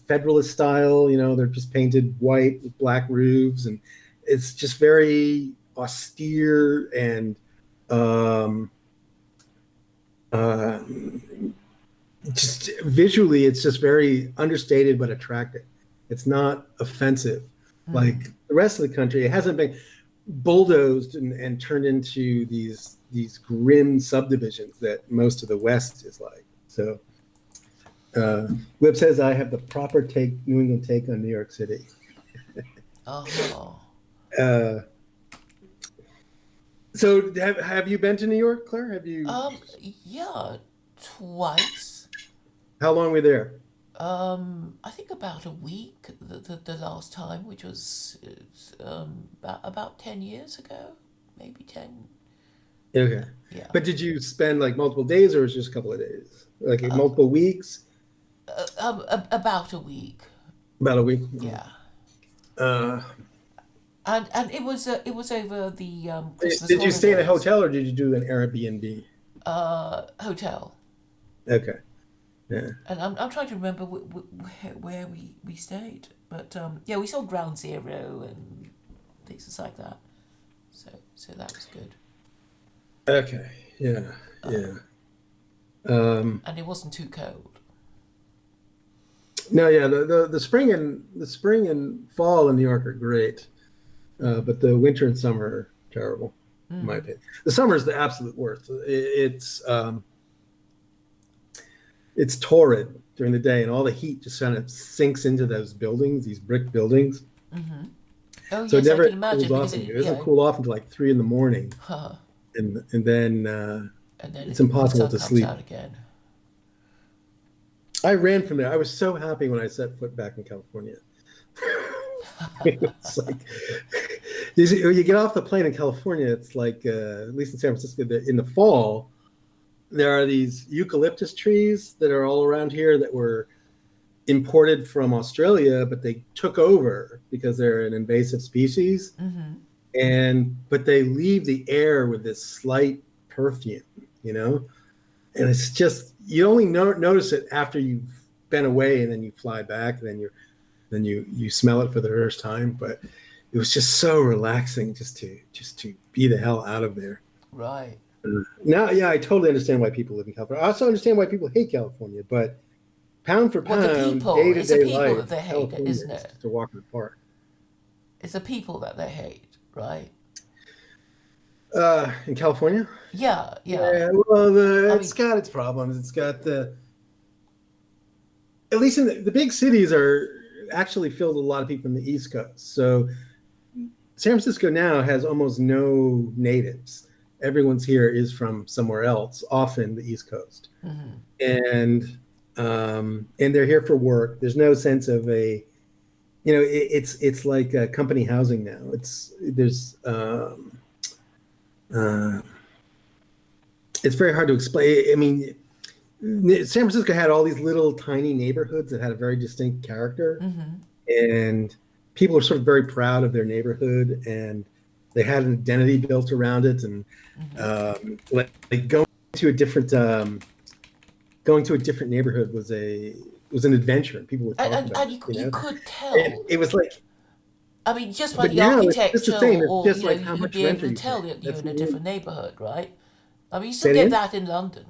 Federalist style. They're just painted white with black roofs, and it's just very austere and uh, just visually, it's just very understated but attractive. It's not offensive like the rest of the country. It hasn't been bulldozed and turned into these grim subdivisions that most of the West is like. So Webb says I have the proper New England take on New York City. Oh, Uh, so have you been to New York, Claire? Have you? yeah, twice. How long were you there? I think about a week the last time, which was about 10 years ago, maybe 10. Okay. Yeah, But did you spend like multiple days or was it just a couple of days? Like multiple weeks? about a week. About a week? Yeah, Uh, and it was over the Christmas did you stay in a holidays. hotel or did you do an Airbnb? Hotel. Okay. Yeah. And I'm trying to remember where we stayed, but yeah, we saw Ground Zero and things like that. So that was good. Okay. Yeah. Yeah. And it wasn't too cold. No, yeah, the spring and fall in New York are great, but the winter and summer are terrible, in my opinion. The summer is the absolute worst. It's torrid during the day, and all the heat just kind of sinks into those buildings, these brick buildings. Oh So yes, I can it imagine cools off. It doesn't cool off until like 3 a.m, and then and then it's the impossible sun to comes sleep. out again. I ran from there. I was so happy when I set foot back in California. It's like when you get off the plane in California, it's like at least in San Francisco, in the fall, there are these eucalyptus trees that are all around here that were imported from Australia, but they took over because they're an invasive species, but they leave the air with this slight perfume, and it's just you only notice it after you've been away, and then you fly back, and then you smell it for the first time. But it was just so relaxing just to be the hell out of there. Right. Now, yeah, I totally understand why people live in California. I also understand why people hate California, but pound for pound, it's the day-to-day people life, that they hate, California isn't is it? just a walk in the park. It's the people that they hate, right? In California? Yeah. Well, it's got its problems. It's got at least in the big cities are actually filled with a lot of people from the East Coast. So San Francisco now has almost no natives. Everyone's here is from somewhere else, often the East Coast, and they're here for work. There's no sense of it's like company housing now. It's very hard to explain. I mean, San Francisco had all these little tiny neighborhoods that had a very distinct character, and people are sort of very proud of their neighborhood, and they had an identity built around it. And like going to a different neighborhood was an adventure, and people would talk about and it. you could tell. It was like. I mean, just by But the now architecture, it's just the same. It's or just like how you'd much be able rent are to you tell paying? that you're That's in a what different neighborhood, right? I mean, you Say still it get again? that in London.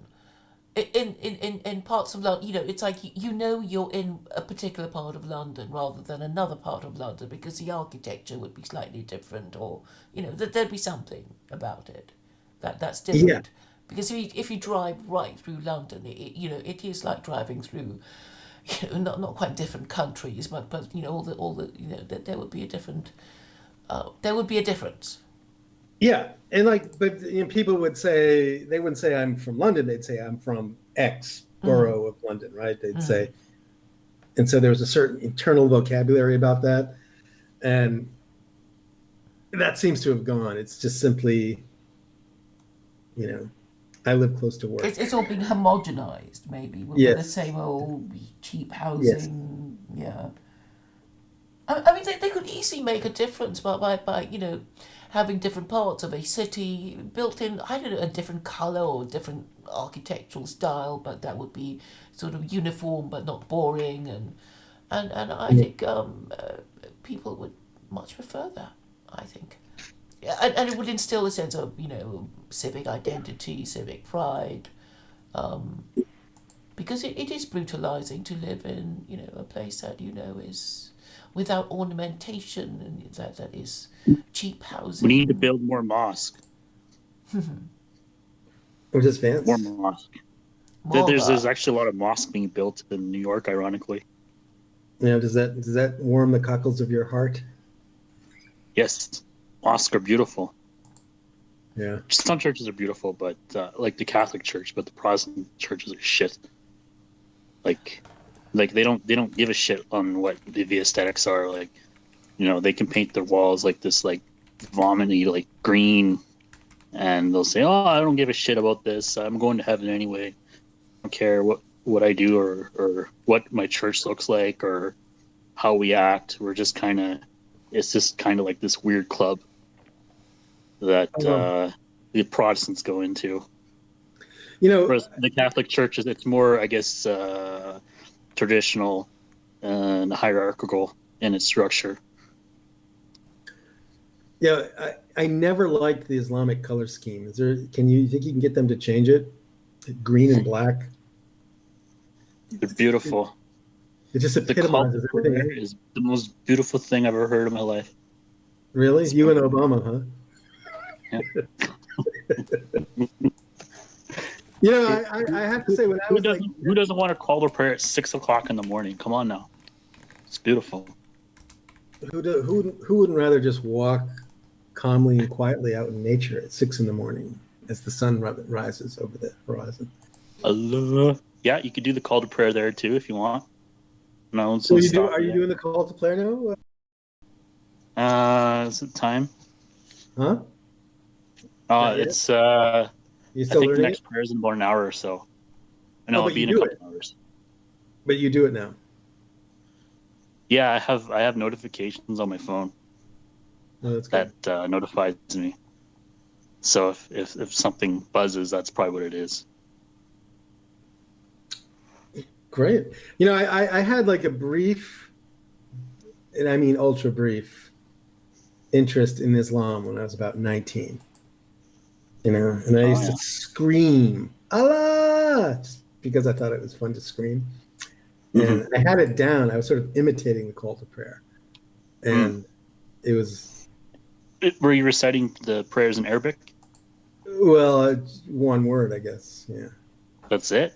In parts of London, it's like you're in a particular part of London rather than another part of London because the architecture would be slightly different, or there'd be something about it that's different. Yeah. Because if you drive right through London, it is like driving through, not quite different countries, but all the there would be a different, there would be a difference. Yeah, and but people would say they wouldn't say I'm from London. They'd say I'm from X borough of London, right? They'd say, and so there was a certain internal vocabulary about that, and that seems to have gone. It's just simply, I live close to work. It's all been homogenized, maybe, with Yes. the same old cheap Yes. housing. Yeah. I mean, they could easily make a difference by having different parts of a city built in, I don't know, a different color or different architectural style, but that would be sort of uniform but not boring, and I think people would much prefer that, I think. Yeah, and it would instill a sense of civic identity, civic pride, because it is brutalizing to live in a place that is without ornamentation, and that is cheap housing. We need to build more mosques. Or just Vance? More mosques. There's actually a lot of mosques being built in New York, ironically. Yeah. Does that warm the cockles of your heart? Yes, mosques are beautiful. Yeah. Some churches are beautiful, but like the Catholic Church, but the Protestant churches are shit. Like they don't give a shit on what the aesthetics are. Like, they can paint their walls like this, like vomity, like green, and they'll say, "Oh, I don't give a shit about this. I'm going to heaven anyway. I don't care what I do or what my church looks like or how we act. It's just kind of like this weird club that the Protestants go into. Whereas the Catholic Church it's more, I guess, traditional and hierarchical in its structure. Yeah, I never liked the Islamic color scheme. You think you can get them to change it? green and black. They're beautiful. It just The call to epitomizes prayer everything. is the most beautiful thing I've ever heard in my life. Really? You and Obama, huh? Yeah. I have to say, when I was like, Who doesn't want to call to prayer at 6 o'clock in the morning? Come on now, it's beautiful. who wouldn't rather just walk calmly and quietly out in nature at 6 in the morning as the sun rises over the horizon? Allah. Yeah, you could do the call to prayer there too if you want. No one's So gonna you do? stop Are you doing the call to prayer now? Is it time? Huh? Not yet? It's You I still think the learning next it? prayer is in about an hour or so. No, Oh, it'll but be you in a do couple it. hours. But you do it now. Yeah, I have notifications on my phone Oh, that's good. that notifies me. So if something buzzes, that's probably what it is. Great. I had like a brief, and I mean ultra brief, interest in Islam when I was about 19. And I Oh used yeah. to scream Allah just because I thought it was fun to scream. Mm-hmm. And I had it down. I was sort of imitating the call to prayer, and it was Were you reciting the prayers in Arabic? one word, I guess. Yeah. That's it.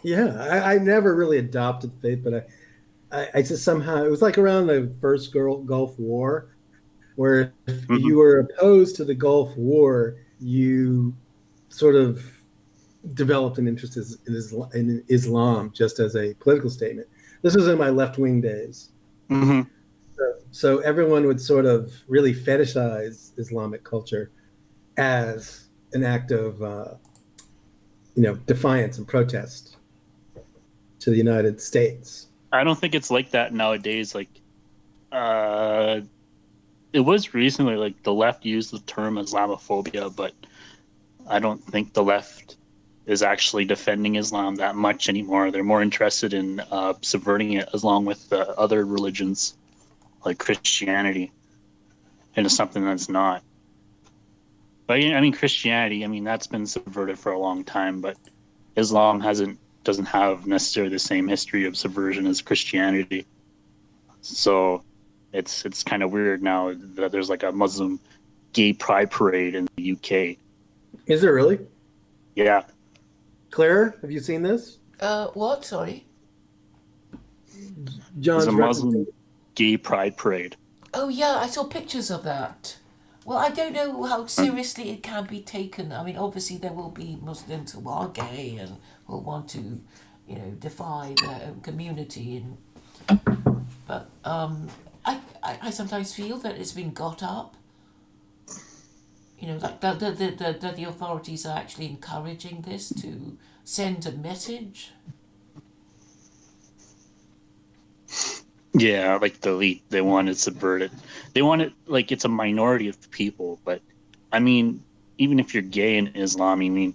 Yeah. I never really adopted faith, but I just somehow, it was like around the first Gulf War, where if Mm-hmm. you were opposed to the Gulf War, you sort of developed an interest in Islam just as a political statement. This was in my left-wing days. Mm-hmm. So everyone would sort of really fetishize Islamic culture as an act of, defiance and protest to the United States. I don't think it's like that nowadays. Like, it was recently like the left used the term Islamophobia, but I don't think the left is actually defending Islam that much anymore. They're more interested in subverting it along with other religions like Christianity into something that's not. But I mean, Christianity, I mean, that's been subverted for a long time, but Islam doesn't have necessarily the same history of subversion as Christianity. So it's kind of weird now that there's like a Muslim gay pride parade in the UK. Is there really? Yeah. Claire, have you seen this? What? Sorry. There's John's a Muslim referencing. gay pride parade. Oh yeah, I saw pictures of that. Well, I don't know how seriously it can be taken. I mean, obviously there will be Muslims who are gay and will want to, defy their own community, but I sometimes feel that it's been got up. Like that the authorities are actually encouraging this to send a message. Yeah, like the elite, they want to subvert it. They want it like it's a minority of people, but I mean, even if you're gay in Islam, I mean,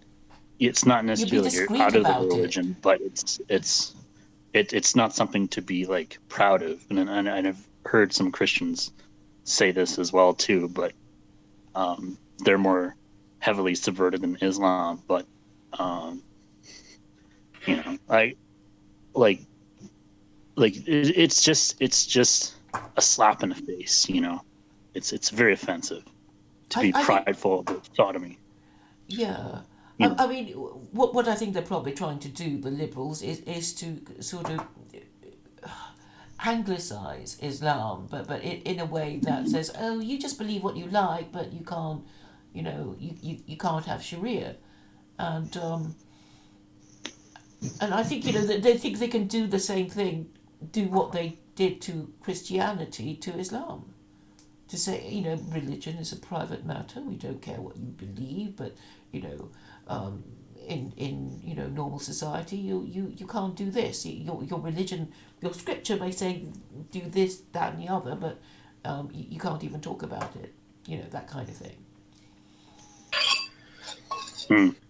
it's not necessarily you're discreet out of the about it. religion, but it's not something to be like proud of. And I've heard some Christians say this as well too, but they're more heavily subverted than Islam. But I it's just a slap in the face. It's very offensive to be prideful about sodomy. Yeah. I mean, what I think they're probably trying to do, the liberals, is to sort of anglicize Islam, but in a way that says, oh, you just believe what you like, but you can't, you can't have Sharia, and I think they think they can do the same thing, do what they did to Christianity to Islam, to say religion is a private matter. We don't care what you believe, but in normal society, you can't do this. Your religion, your scripture may say do this, that, and the other, but you can't even talk about it. That kind of thing.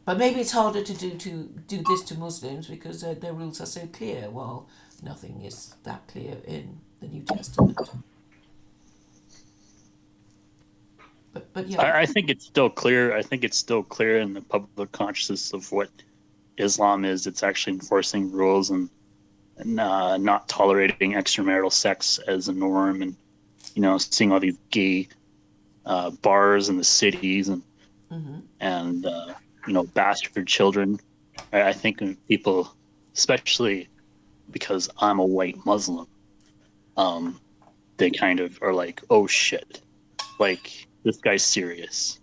But maybe it's harder to do this to Muslims because their rules are so clear, while nothing is that clear in the New Testament. but yeah. I think it's still clear. I think it's still clear in the public consciousness of what Islam is. It's actually enforcing rules and not tolerating extramarital sex as a norm, and seeing all these gay bars in the cities and bastard children. I think people, especially because I'm a white Muslim, they kind of are like, oh shit, like this guy's serious,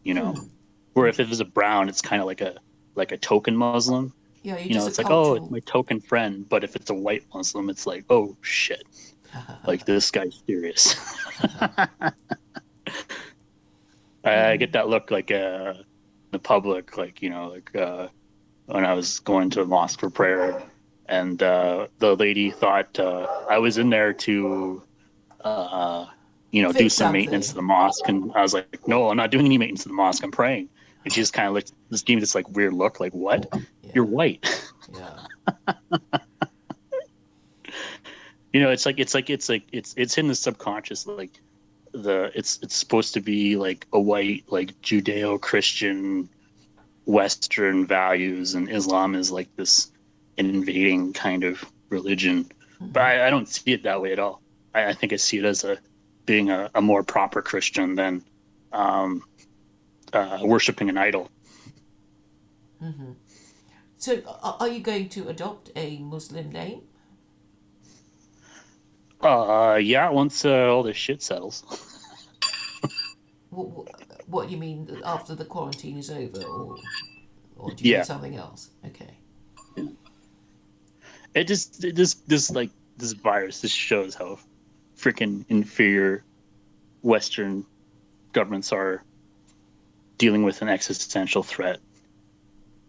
Where if it was a brown, it's kind of like a token Muslim. Yeah, you're just It's a like, oh, it's cultural. my token friend. But if it's a white Muslim, it's like, oh shit, like this guy's serious. I get that look like the public, like when I was going to a mosque for prayer, and the lady thought I was in there to do Fix some maintenance to something. the mosque, and I was like, no, I'm not doing any maintenance to the mosque. I'm praying, and she just kind of just gave me this like weird look, like, what? You're Yeah, white. yeah. It's in the subconscious, like it's supposed to be like a white, like Judeo-Christian Western values, and Islam is like this invading kind of religion. But I don't see it that way at all. I think I see it as being a more proper Christian than worshiping an idol. So, are you going to adopt a Muslim name? Yeah, once all this shit settles. What you mean after the quarantine is over, or do you mean Yeah, something else? Okay. this virus just shows how freaking inferior Western governments are dealing with an existential threat.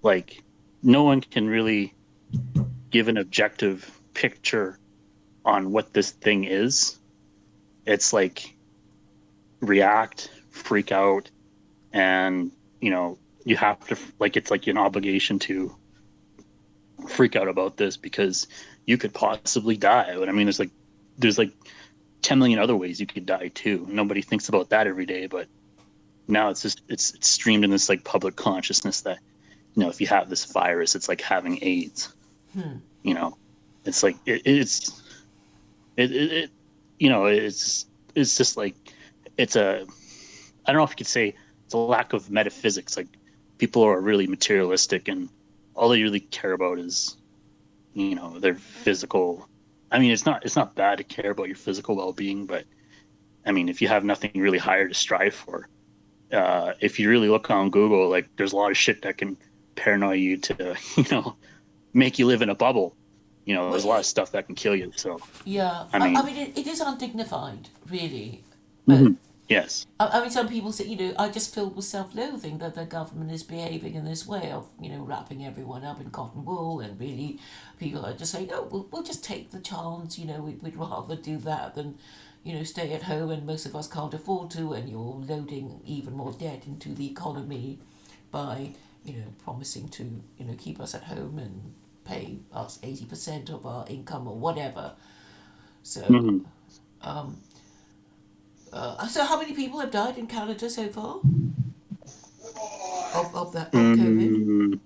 Like, no one can really give an objective picture on what this thing is. It's like react, freak out, and you have to, like, it's like an obligation to freak out about this because you could possibly die. But I mean, there's like 10 million other ways you could die too. Nobody thinks about that every day, but now it's streamed in this like public consciousness that if you have this virus, it's like having AIDS. It's like it's just like it's a, I don't know if you could say it's a lack of metaphysics. Like, people are really materialistic, and all they really care about is their physical. I mean, it's not bad to care about your physical well-being, but I mean, if you have nothing really higher to strive for, if you really look on Google, like, there's a lot of shit that can paranoia you to make you live in a bubble. Well, There's a lot of stuff that can kill you. So yeah. I I mean, mean, it is undignified, really. But mhm, yes. I mean, some people say, I just feel with self-loathing that the government is behaving in this way of, wrapping everyone up in cotton wool, and really, people are just saying, oh, we'll just take the chance, we'd rather do that than, stay at home, and most of us can't afford to, and you're loading even more debt into the economy by, promising to, keep us at home and pay us 80% of our income or whatever. So, Hmm. so how many people have died in Canada so far of COVID?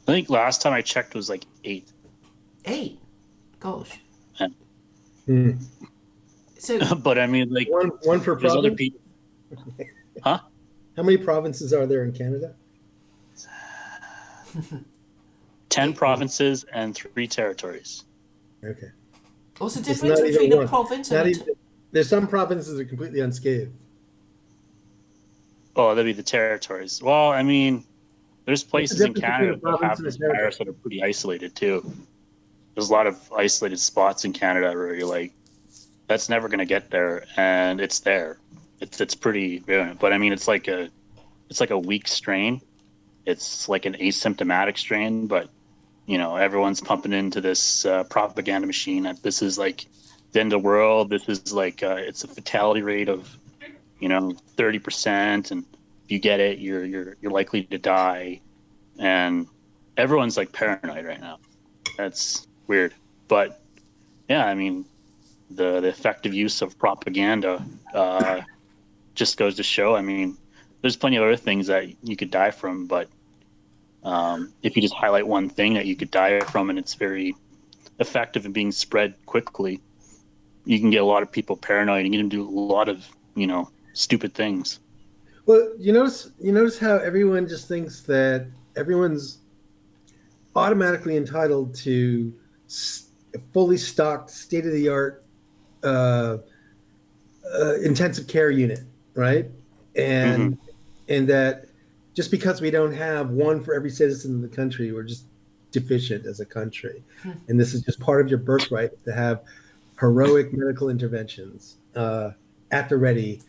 I think last time I checked was like 8. 8. Gosh. And- Hmm. So but I mean, like, One per there's other province. people, huh? How many provinces are there in Canada? 10 provinces and 3 territories. Okay. what's the It's difference not between even a one. province Not and even. There's some provinces that are completely unscathed. Oh, that'd be the territories. Well, I mean, there's What's the places in difference between a Canada that province have and a this territory? virus that are pretty isolated too. There's a lot of isolated spots in Canada where you're like, that's never going to get there, and it's there. It's pretty virulent. But I mean, it's like a weak strain. It's like an asymptomatic strain, but everyone's pumping into this propaganda machine that this is like the end of the world. This is like it's a fatality rate of 30%, and if you get it, you're likely to die, and everyone's like paranoid right now. That's weird, but yeah, I mean, the effective use of propaganda just goes to show. I mean, there's plenty of other things that you could die from, but if you just highlight one thing that you could die from and it's very effective in being spread quickly, you can get a lot of people paranoid and get them to do a lot of, stupid things. Well, you notice how everyone just thinks that everyone's automatically entitled to a fully stocked, state of the art intensive care unit, right? And that just because we don't have one for every citizen in the country, we're just deficient as a country. And this is just part of your birthright to have heroic medical interventions at the ready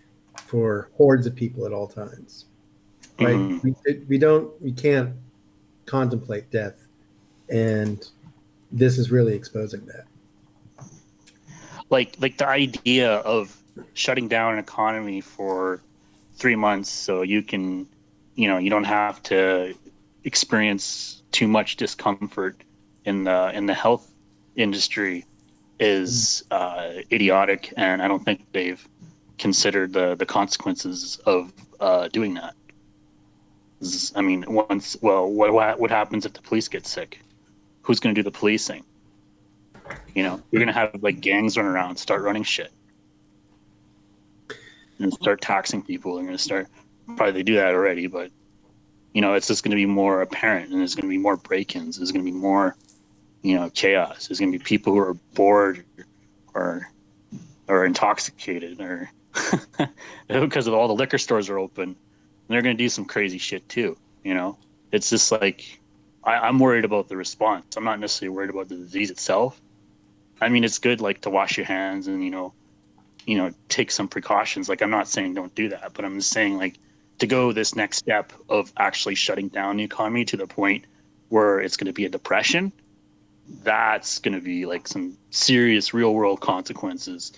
for hordes of people at all times, right? We can't contemplate death, and this is really exposing that. Like the idea of shutting down an economy for 3 months so you can, you don't have to experience too much discomfort in the health industry is idiotic, and I don't think they've considered the consequences of doing that. I mean, what happens if the police get sick? Who's going to do the policing? You're going to have like gangs run around, start running shit, and start taxing people. They're going to start. Probably they do that already, but it's just going to be more apparent, and there's going to be more break-ins. There's going to be more, chaos. There's going to be people who are bored or intoxicated or because of all the liquor stores are open. And they're going to do some crazy shit too. It's just like I'm worried about the response. I'm not necessarily worried about the disease itself. I mean, it's good like to wash your hands and take some precautions. Like, I'm not saying don't do that, but I'm just saying like to go this next step of actually shutting down the economy to the point where it's going to be a depression. That's going to be like some serious real world consequences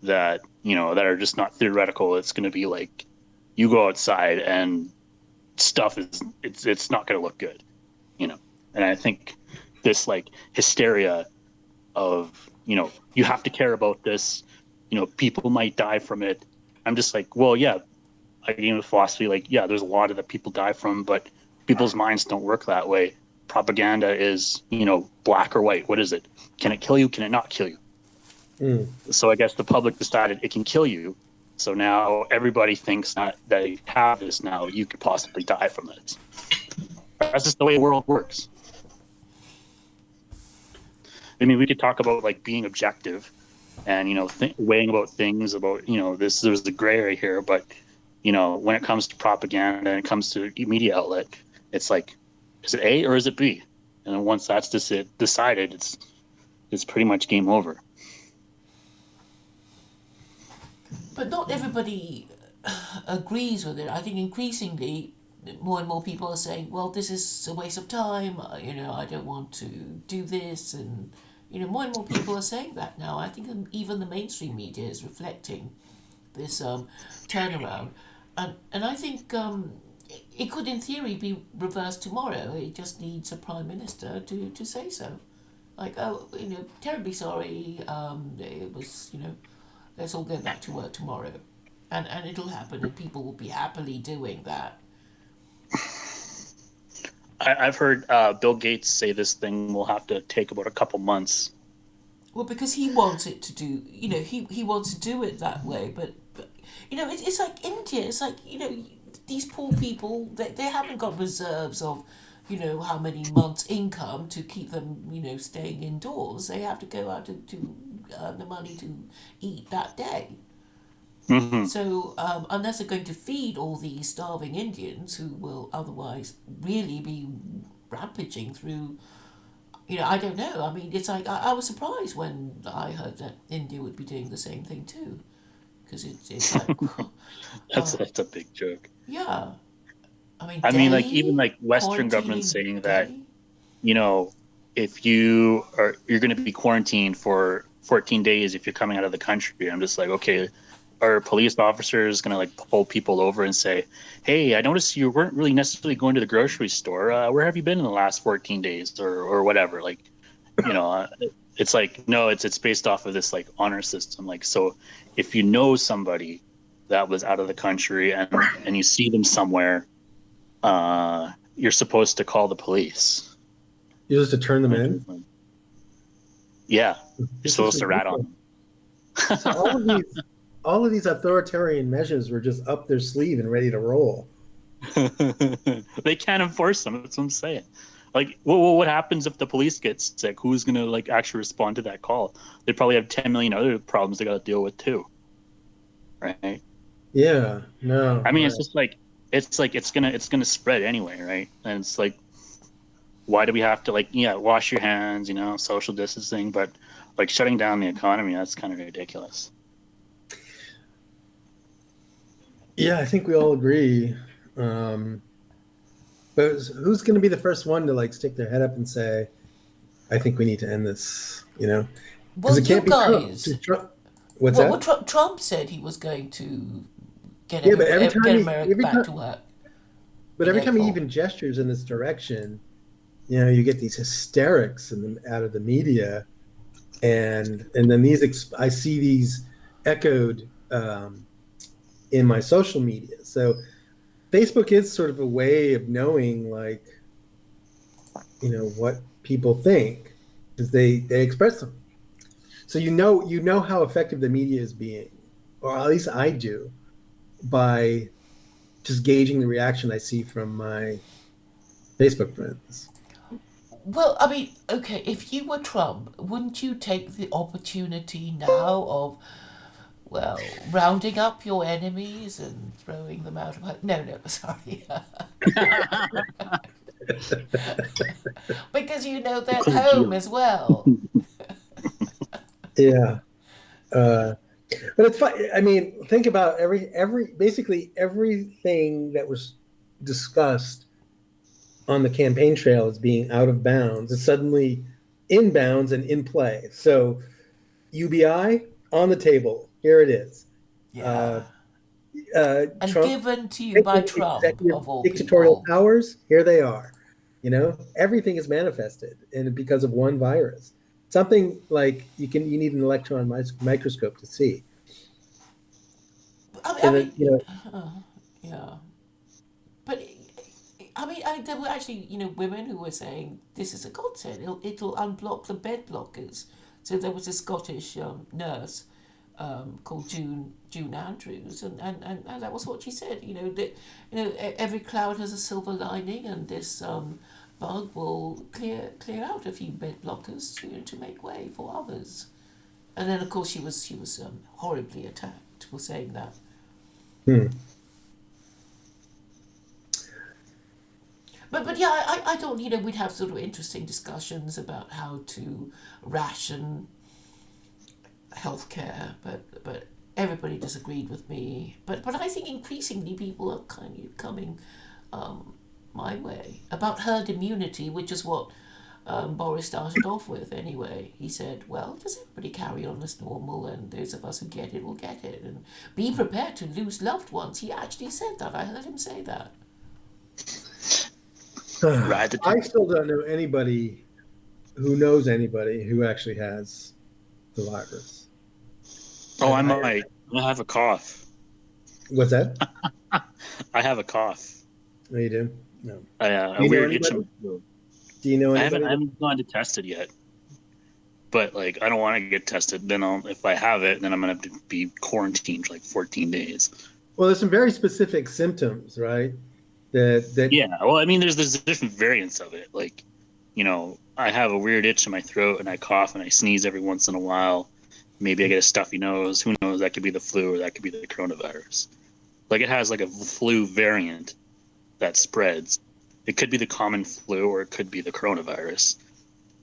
that that are just not theoretical. It's going to be like you go outside and stuff it's not going to look good, and I think this like hysteria of you have to care about this, people might die from it. I'm just like, well, yeah, I get into philosophy, like, yeah, there's a lot of that people die from, but people's minds don't work that way. Propaganda is black or white. What is it? Can it kill you? Can it not kill you? So I guess the public decided it can kill you. So now everybody thinks that they have this now. You could possibly die from this. That's just the way the world works. I mean, we could talk about like being objective and, weighing about things about, there's the gray area here. But, when it comes to propaganda and it comes to media outlet, it's like, is it A or is it B? And then once that's decided, it's pretty much game over. But not everybody agrees with it. I think increasingly more and more people are saying, well, this is a waste of time, I don't want to do this, and more and more people are saying that now. I think even the mainstream media is reflecting this turnaround, and I think it could in theory be reversed tomorrow. It just needs a prime minister to say so, like, oh, terribly sorry, it was, let's all go back to work tomorrow, and it'll happen, and people will be happily doing that. I've heard Bill Gates say this thing will have to take about a couple months. Well, because he wants it to do, he wants to do it that way. But it's like India. It's like, these poor people, they haven't got reserves of, how many months' income to keep them, staying indoors. They have to go out to earn the money to eat that day. Mm-hmm. So unless they're going to feed all these starving Indians who will otherwise really be rampaging through, I don't know. I mean, it's like I was surprised when I heard that India would be doing the same thing too, because it's like that's a big joke. Yeah, I mean, like even like Western governments saying that, if you're going to be quarantined for 14 days if you're coming out of the country. I'm just like, okay. Are police officers going to like pull people over and say, hey, I noticed you weren't really necessarily going to the grocery store. Where have you been in the last 14 days or whatever? Like, it's like, no, it's based off of this like honor system. Like, so if you know somebody that was out of the country and you see them somewhere, you're supposed to call the police. You're supposed to turn them in? Yeah. You're This supposed is to rat on them. So all of these authoritarian measures were just up their sleeve and ready to roll. They can't enforce them. That's what I'm saying. Like, what happens if the police get sick? Who's gonna like actually respond to that call? They probably have 10 million other problems they got to deal with too, right? Yeah, no. I mean, right. it's just like it's gonna spread anyway, right? And it's like, why do we have to wash your hands, social distancing, but like shutting down the economy? That's kind of ridiculous. Yeah, I think we all agree. But who's going to be the first one to like stick their head up and say, "I think we need to end this"? Because Well, it can't you be guys. Trump. What's Well, that? Trump said he was going to get Yeah, but every time get he- America every back time- to work. But in every time he April. even gestures in this direction, you get these hysterics out of the media, and then I see these echoed in my social media. So Facebook is sort of a way of knowing, like, what people think, because they express them. So you know how effective the media is being, or at least I do, by just gauging the reaction I see from my Facebook friends. Well, I mean, okay, if you were Trump, wouldn't you take the opportunity now of, well, rounding up your enemies and throwing them out of... No, sorry. Because they're at home as well. Yeah. But it's fun. I mean, think about basically everything that was discussed on the campaign trail as being out of bounds is suddenly in bounds and in play. So UBI on the table. Here it is. Yeah. And Trump, given to you by Trump, executive of all dictatorial people. powers, here they are. Everything is manifested, and because of one virus. Something like you need an electron microscope to see. I And mean, then, yeah. But I mean, there were actually, women who were saying this is a godsend. It'll unblock the bed blockers. So there was a Scottish nurse called June Andrews, and that was what she said. Every cloud has a silver lining, and this bug will clear out a few bed blockers to make way for others. And then, of course, she was horribly attacked for saying that. But yeah, I thought we'd have sort of interesting discussions about how to ration healthcare, but everybody disagreed with me. But I think increasingly people are kind of coming my way about herd immunity, which is what Boris started off with anyway. He said, well, just everybody carry on as normal, and those of us who get it will get it, and be prepared to lose loved ones. He actually said that. I heard him say that. I still don't know anybody who knows anybody who actually has the virus. Oh, I might. I have a cough. What's that? I have a cough. No, you do? No. A weird itch in my throat. Do you know I anybody? haven't gone to test it yet. But I don't want to get tested. Then if I have it, then I'm gonna have to be quarantined for 14 days. Well, there's some very specific symptoms, right? That Yeah. Well, I mean, there's different variants of it. I have a weird itch in my throat, and I cough and I sneeze every once in a while. Maybe I get a stuffy nose. Who knows? That could be the flu, or that could be the coronavirus. It has a flu variant that spreads. It could be the common flu, or it could be the coronavirus.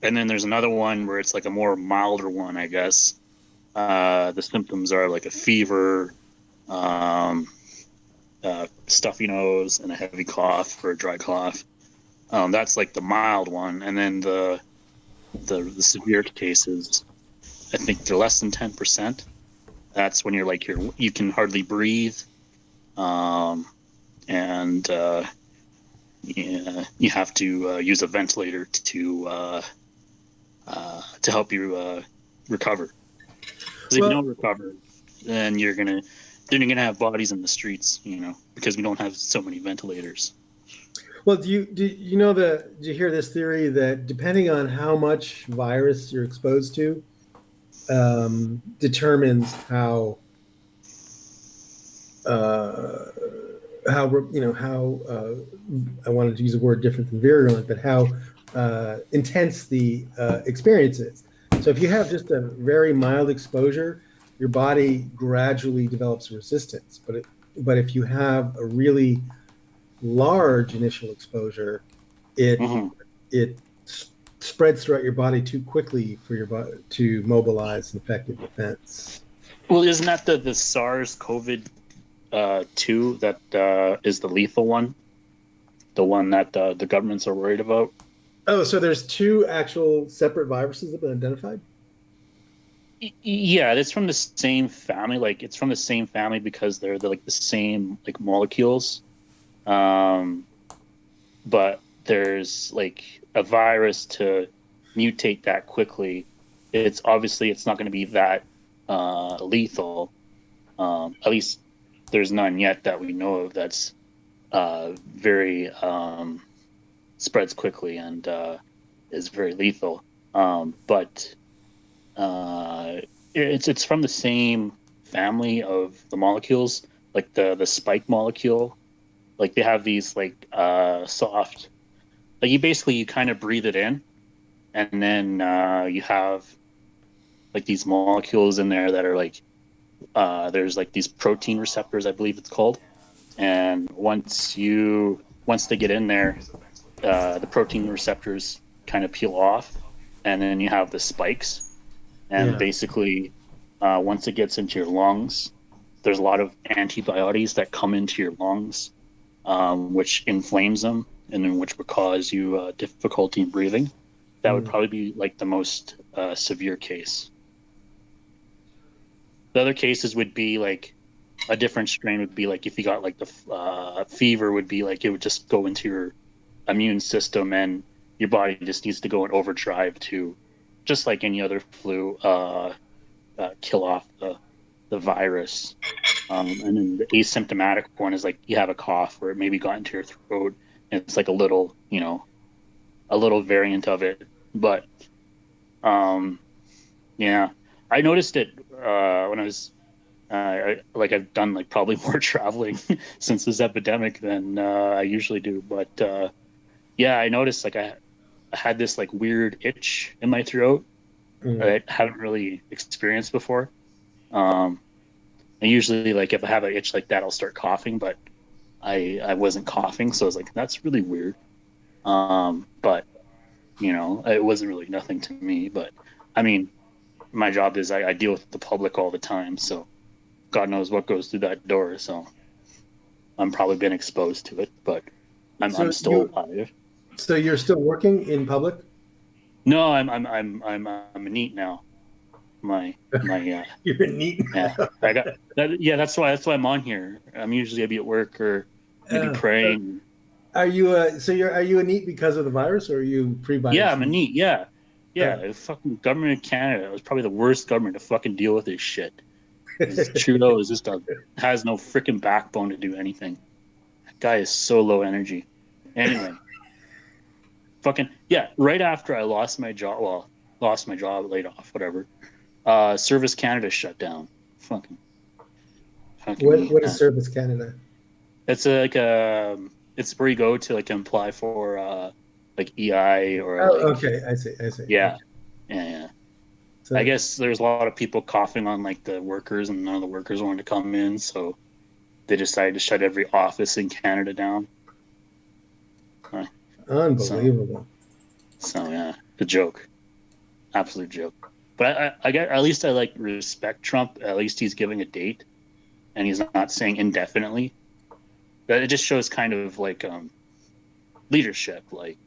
And then there's another one where it's a more milder one, I guess. The symptoms are a fever, stuffy nose, and a heavy cough or a dry cough. That's the mild one. And then the severe cases, I think they're less than 10%. That's when you can hardly breathe, and you have to use a ventilator to help you recover. Because if you don't recover, then you're gonna Then you're gonna have bodies in the streets, because we don't have so many ventilators. Well, did you hear this theory that depending on how much virus you're exposed to, determines how I wanted to use a word different than virulent, but how intense the experience is. So if you have just a very mild exposure, your body gradually develops resistance. But if you have a really large initial exposure, it Mm-hmm. it spreads throughout your body too quickly for your body to mobilize an effective defense. Well, isn't that the SARS COVID 2 that is the lethal one? The one that the governments are worried about? Oh, so there's two actual separate viruses that have been identified? Yeah, it's from the same family. Like, it's from the same family because they're like the same like molecules. But there's like a virus to mutate that quickly. It's not going to be that lethal. At least there's none yet that we know of that's very spreads quickly and is very lethal. But it's from the same family of the molecules, like the spike molecule. Like, they have these like soft, like you kind of breathe it in, and then you have like these molecules in there that are like there's like these protein receptors, I believe it's called, and once they get in there, the protein receptors kind of peel off, and then you have the spikes, and basically once it gets into your lungs, there's a lot of antibodies that come into your lungs, which inflames them, and then which would cause you difficulty in breathing. That would probably be like the most severe case. The other cases would be like a different strain would be like if you got like the fever, would be like it would just go into your immune system, and your body just needs to go in overdrive to, just like any other flu, kill off the virus. And then the asymptomatic one is like you have a cough or it maybe got into your throat, and it's like a little variant of it. But yeah, I noticed it when I was I've done like probably more traveling since this epidemic than I usually do. But yeah, I noticed like I had this like weird itch in my throat that I haven't really experienced before. I usually, like, if I have an itch like that, I'll start coughing, but I wasn't coughing, so I was like, that's really weird. But it wasn't really nothing to me. But I mean, my job is I deal with the public all the time, so God knows what goes through that door. So I'm probably been exposed to it, but I'm still alive. So you're still working in public? No, I'm a NEET now. My You're neat. yeah, I got that. Yeah, that's why I'm on here. I'd be at work or maybe praying. Are you are you a NEET because of the virus, or are you pre-virus? Yeah, I'm a NEET. Yeah. The fucking government of Canada was probably the worst government to fucking deal with this shit. Trudeau is just has no freaking backbone to do anything. That guy is so low energy. Anyway, fucking yeah. Right after I lost my job, laid off, whatever. Service Canada shut down. Fucking what is Service Canada? It's it's where you go to like apply for like EI or okay, I see. Yeah. So, I guess there's a lot of people coughing on like the workers, and none of the workers wanted to come in, so they decided to shut every office in Canada down. Unbelievable. So yeah, the joke, absolute joke. But I get, at least I like respect Trump. At least he's giving a date, and he's not saying indefinitely. But it just shows kind of like leadership, like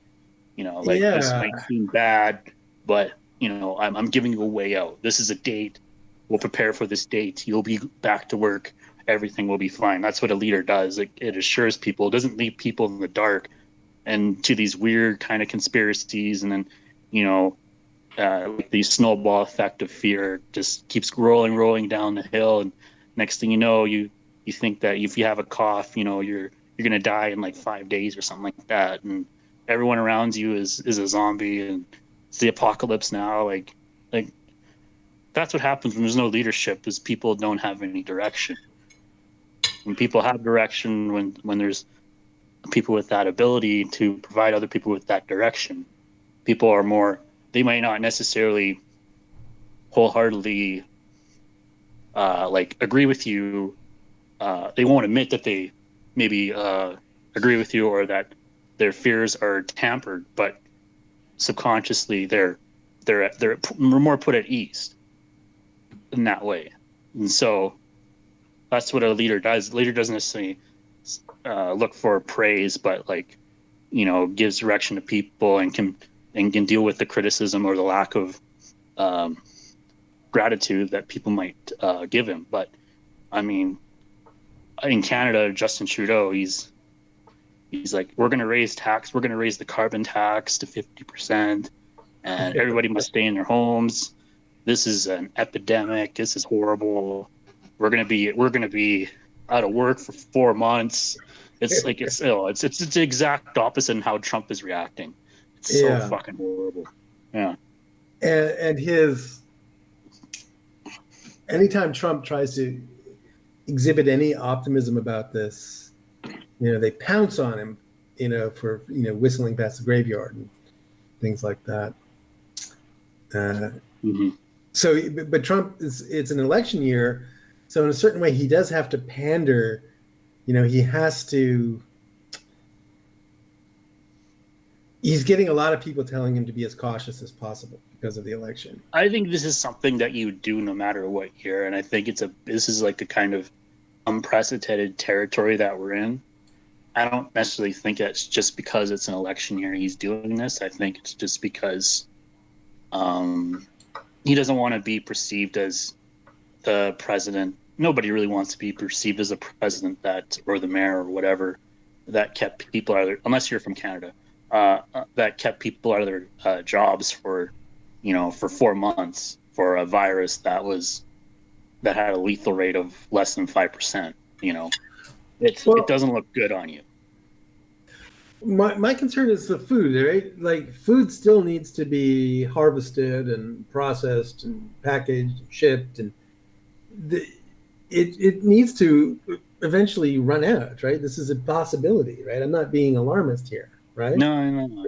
this might seem bad, but I'm giving you a way out. This is a date. We'll prepare for this date. You'll be back to work. Everything will be fine. That's what a leader does. It assures people. It doesn't leave people in the dark and to these weird kind of conspiracies, and then like the snowball effect of fear just keeps rolling down the hill, and Next thing you know, you think that if you have a cough, you're gonna die in like 5 days or something like that, and everyone around you is a zombie, and it's the apocalypse now. Like that's what happens when there's no leadership, is people don't have any direction. When people have direction, when there's people with that ability to provide other people with that direction, people are more, they might not necessarily wholeheartedly like agree with you. They won't admit that they maybe agree with you, or that their fears are tampered, but subconsciously they're more put at ease in that way. And so that's what a leader does. A leader doesn't necessarily look for praise, but gives direction to people, and can deal with the criticism or the lack of gratitude that people might give him. But I mean, in Canada, Justin Trudeau, he's like, we're going to raise the carbon tax to 50%, and everybody must stay in their homes. This is an epidemic. This is horrible. We're going to be out of work for 4 months. It's like, it's the exact opposite in how Trump is reacting. It's so fucking horrible. Yeah. And anytime Trump tries to exhibit any optimism about this, they pounce on him, for whistling past the graveyard and things like that. So, but Trump it's an election year, so in a certain way he does have to pander. He has to. He's getting a lot of people telling him to be as cautious as possible because of the election. I think this is something that you do no matter what year, and I think this is like a kind of unprecedented territory that we're in. I don't necessarily think it's just because it's an election year he's doing this. I think it's just because he doesn't want to be perceived as the president. Nobody really wants to be perceived as a president or the mayor or whatever, that kept people out of their, unless you're from Canada, that kept people out of their jobs for 4 months for a virus that had a lethal rate of less than 5%. It doesn't look good on you. My concern is the food, right? Like, food still needs to be harvested and processed and packaged and shipped, and it needs to eventually run out, right? This is a possibility, right? I'm not being alarmist here, right? No.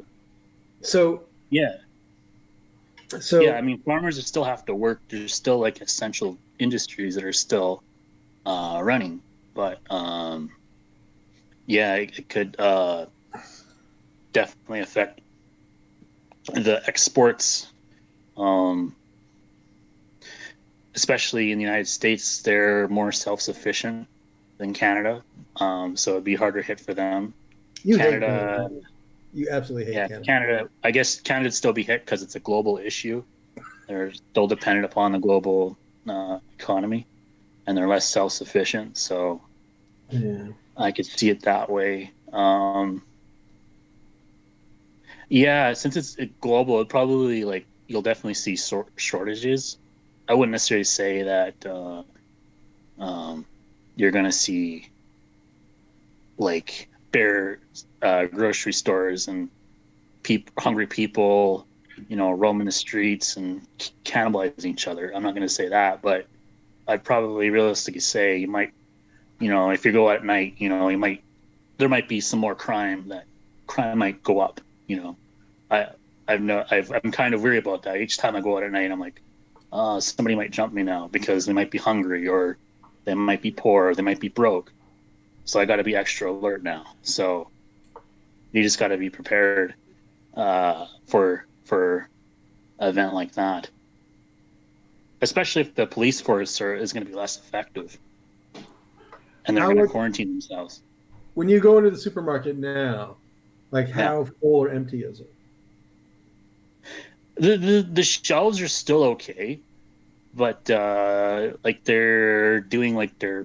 So yeah. I mean, farmers still have to work. There's still like essential industries that are still running, but it could definitely affect the exports, especially in the United States. They're more self-sufficient than Canada, so it'd be harder hit for them. You absolutely hate Canada. Canada. I guess Canada'd still be hit because it's a global issue. They're still dependent upon the global economy, and they're less self-sufficient. So I could see it that way. Since it's global, it probably you'll definitely see shortages. I wouldn't necessarily say that you're gonna see bare grocery stores and hungry people, roaming the streets and cannibalizing each other. I'm not gonna say that, but I'd probably realistically say you might, if you go out at night, there might be some more crime. That crime might go up. I'm kind of weary about that. Each time I go out at night, I'm like, somebody might jump me now because they might be hungry, or they might be poor, or they might be broke. So I got to be extra alert now. So you just got to be prepared for an event like that, especially if the police force is going to be less effective and they're going to quarantine themselves. When you go into the supermarket now, how full or empty is it? The shelves are still okay, but they're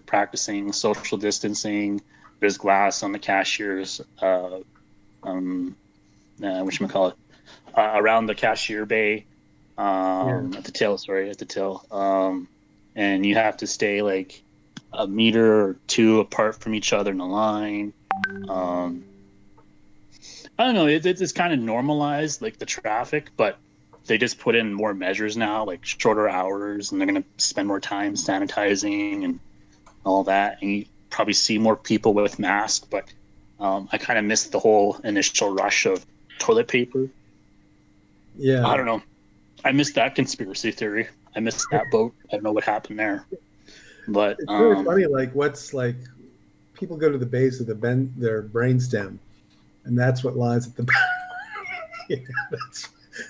practicing social distancing. There's glass on the cashiers, whatchamacallit, around the cashier bay, at the till. And you have to stay a meter or two apart from each other in the line. I don't know. It's kind of normalized, like the traffic, but they just put in more measures now, like shorter hours, and they're going to spend more time sanitizing and all that. And you probably see more people with masks, but I kind of missed the whole initial rush of toilet paper. Yeah. I don't know. I missed that conspiracy theory. I missed that boat. I don't know what happened there. But it's really funny, like what's like people go to the base of their brainstem, and that's what lies at the back.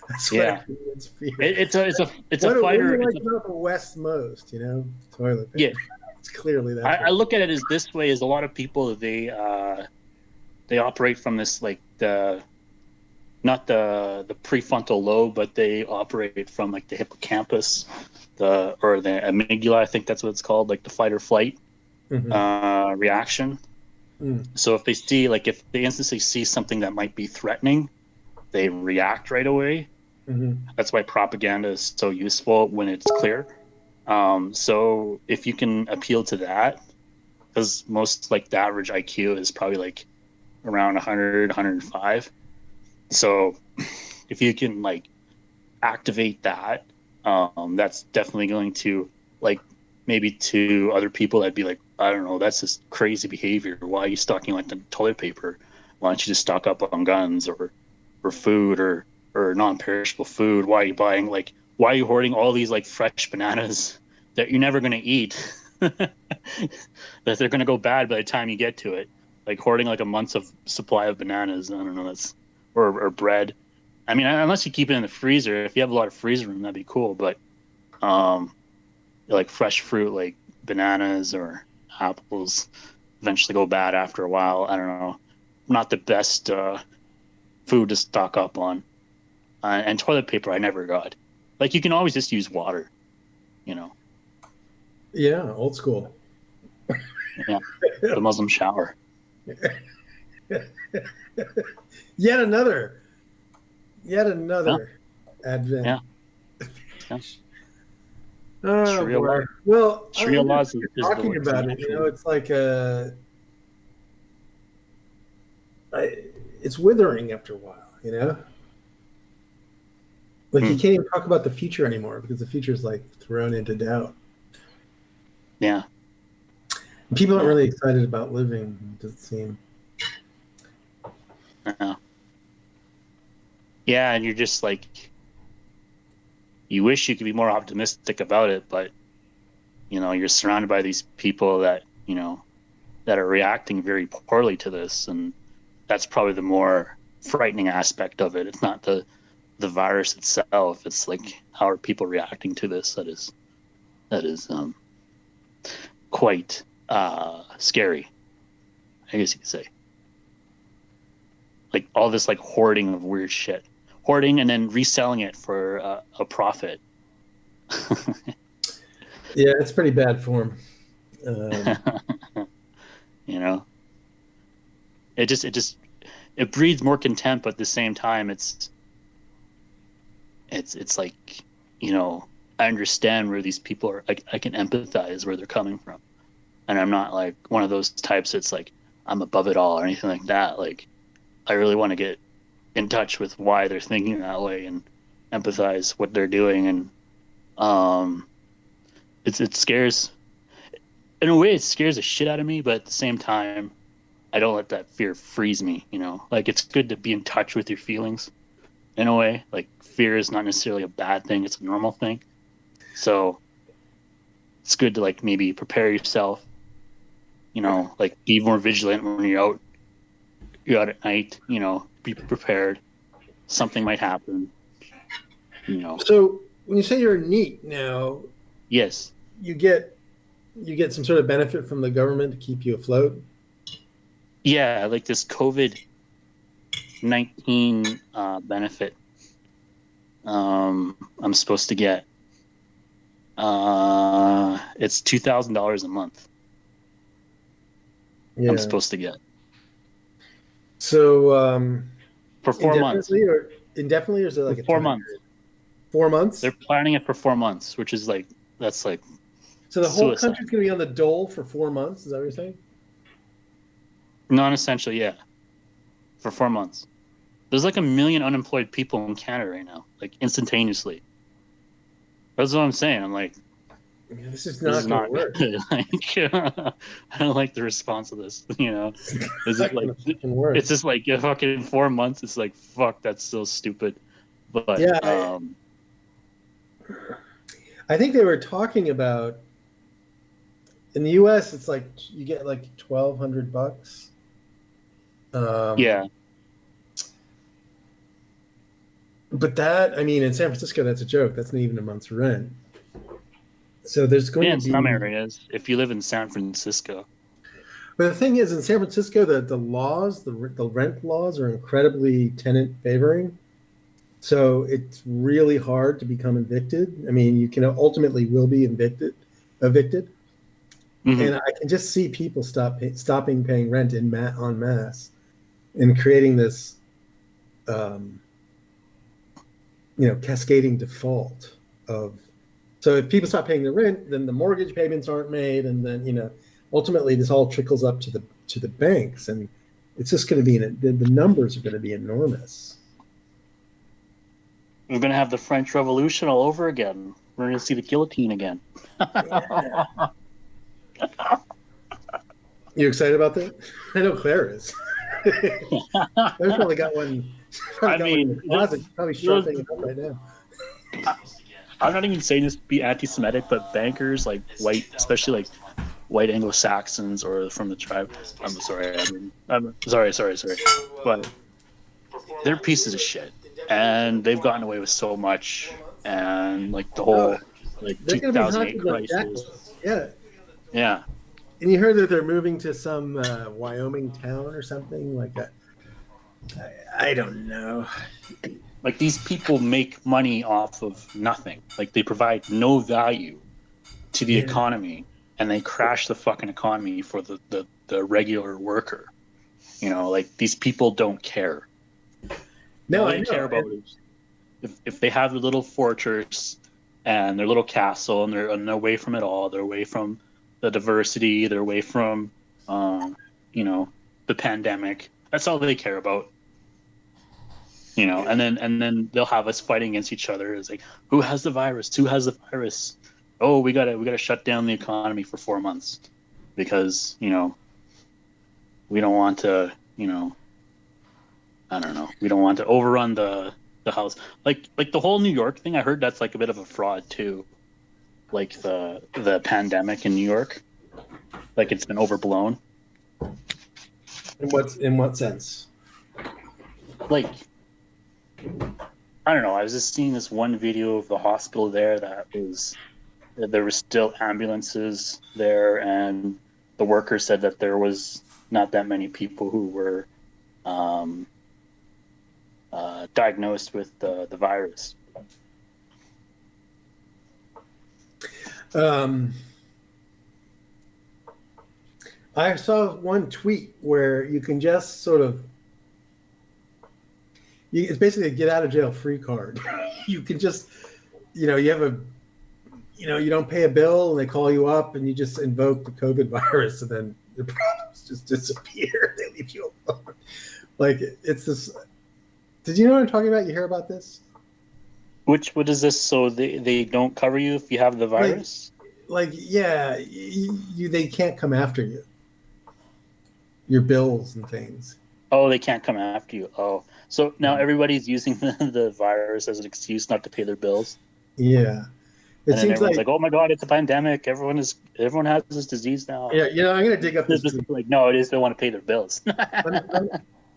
That's yeah. what it's fear. It's a what fighter. What do you like about the West most? Toilet paper. Yeah. It's clearly that. I look at it as this way: is a lot of people they operate from this like not the prefrontal lobe, but they operate from like the hippocampus, or the amygdala. I think that's what it's called, like the fight or flight reaction. So if they instantly see something that might be threatening, they react right away. That's why propaganda is so useful when it's clear. So if you can appeal to that, because most like the average IQ is probably like around 100, 105. So if you can like activate that, that's definitely going to like maybe to other people that'd be like, I don't know, that's just crazy behavior. Why are you stocking like the toilet paper? Why don't you just stock up on guns or food or non-perishable food? Why are you hoarding all these like fresh bananas that you're never going to eat? That they're going to go bad by the time you get to it. Like hoarding like a month's of supply of bananas. I don't know, that's or bread. I mean, unless you keep it in the freezer. If you have a lot of freezer room, that'd be cool. But like fresh fruit, like bananas or apples, eventually go bad after a while. I don't know. Not the best food to stock up on. And toilet paper, I never got. Like you can always just use water, Yeah, old school. Yeah, the Muslim shower. Yet another advent. Yeah. Oh, Sharia boy. law. Well, Sharia law is talking about it. It's like it's withering after a while. Like you can't even talk about the future anymore because the future is like thrown into doubt. Yeah. People aren't really excited about living, it doesn't seem. Yeah, and you're just like, you wish you could be more optimistic about it, but you're surrounded by these people that that are reacting very poorly to this, and that's probably the more frightening aspect of it. It's not the virus itself; it's like how are people reacting to this? That is quite scary, I guess you could say. Like all this like hoarding of weird shit. Hoarding and then reselling it for a profit. Yeah, it's pretty bad form. It breeds more contempt, but at the same time, it's like, I understand where these people are. I can empathize where they're coming from, and I'm not like one of those types that's like I'm above it all or anything like that. Like, I really want to get in touch with why they're thinking that way and empathize what they're doing, and it scares. In a way, it scares the shit out of me, but at the same time, I don't let that fear freeze me. Like it's good to be in touch with your feelings. In a way, like fear is not necessarily a bad thing; it's a normal thing. So it's good to like maybe prepare yourself. Like be more vigilant when you're out at night. Be prepared. Something might happen. So when you say you're NEAT now, yes, you get some sort of benefit from the government to keep you afloat. Yeah, like this COVID-19 benefit. I'm supposed to get. It's $2,000 a month. Yeah. I'm supposed to get. So for 4 months. Indefinitely, or is it like 4 months? 4 months. They're planning it for 4 months, which is like that's like So the whole Suicide. country's going to be on the dole for 4 months. Is that what you're saying? Non-essential, yeah, for 4 months. There's like 1 million unemployed people in Canada right now, like instantaneously. That's what I'm saying. I'm like, This is this is not not going to work. good. Like, I don't like the response of this. You know, is Not it like gonna fucking work. it's just like fucking 4 months? It's like fuck, that's so stupid. But Yeah, I think they were talking about in the U.S. It's like you get like $1,200. Yeah, But that, I mean, in San Francisco, that's a joke. That's not even a month's rent. So there's going yeah, to in be. some areas, if you live in San Francisco. But the thing is, in San Francisco, the laws, the rent laws are incredibly tenant favoring. So it's really hard to become evicted. I mean, you can ultimately will be evicted. Mhm. And I can just see people stopping paying rent en masse and creating this, cascading default of. So if people stop paying the rent, then the mortgage payments aren't made, and then ultimately this all trickles up to the banks, and it's just going to be the numbers are going to be enormous. We're gonna have the French Revolution all over again. We're gonna see the guillotine again. You excited about that? I know Claire is. I've probably got one. I Got one in mean, the closet. Probably sharpening it up right now. I'm not even saying this to be anti-Semitic, but bankers like white, especially like white Anglo-Saxons or from the tribe. I'm sorry. I'm sorry. But they're pieces of shit, and they've gotten away with so much. And like the whole like They're going to be 2008 hunted like crisis. jackals. Yeah. Yeah. And you heard that they're moving to some Wyoming town or something like that. I don't know. Like these people make money off of nothing. Like they provide no value to the economy, and they crash the fucking economy for the regular worker. Like these people don't care. No, All they care about is if they have their little fortress and their little castle, and they're away from it all. They're away from the diversity. They're away from, the pandemic. That's all they care about. And then they'll have us fighting against each other. It's like, who has the virus? Who has the virus? Oh, we gotta shut down the economy for 4 months because we don't want to I don't know, we don't want to overrun the house. Like the whole New York thing. I heard that's like a bit of a fraud too. Like the pandemic in New York, like it's been overblown. In what sense? Like, I don't know. I was just seeing this one video of the hospital there there were still ambulances there, and the workers said that there was not that many people who were diagnosed with the virus. I saw one tweet where you can just sort of it's basically a get out of jail free card. You can just, you have you don't pay a bill and they call you up and you just invoke the COVID virus and then the problems just disappear. They leave you alone. Like it's this. Did you know what I'm talking about? You hear about this? What is this? So they don't cover you if you have the virus? They can't come after you. Your bills and things. Oh, they can't come after you. Oh, so now everybody's using the virus as an excuse not to pay their bills. Yeah, and then everyone's like, "Oh my God, it's a pandemic! Everyone has this disease now." Yeah, I'm gonna dig up this tweet. Like, no, it is. They want to pay their bills.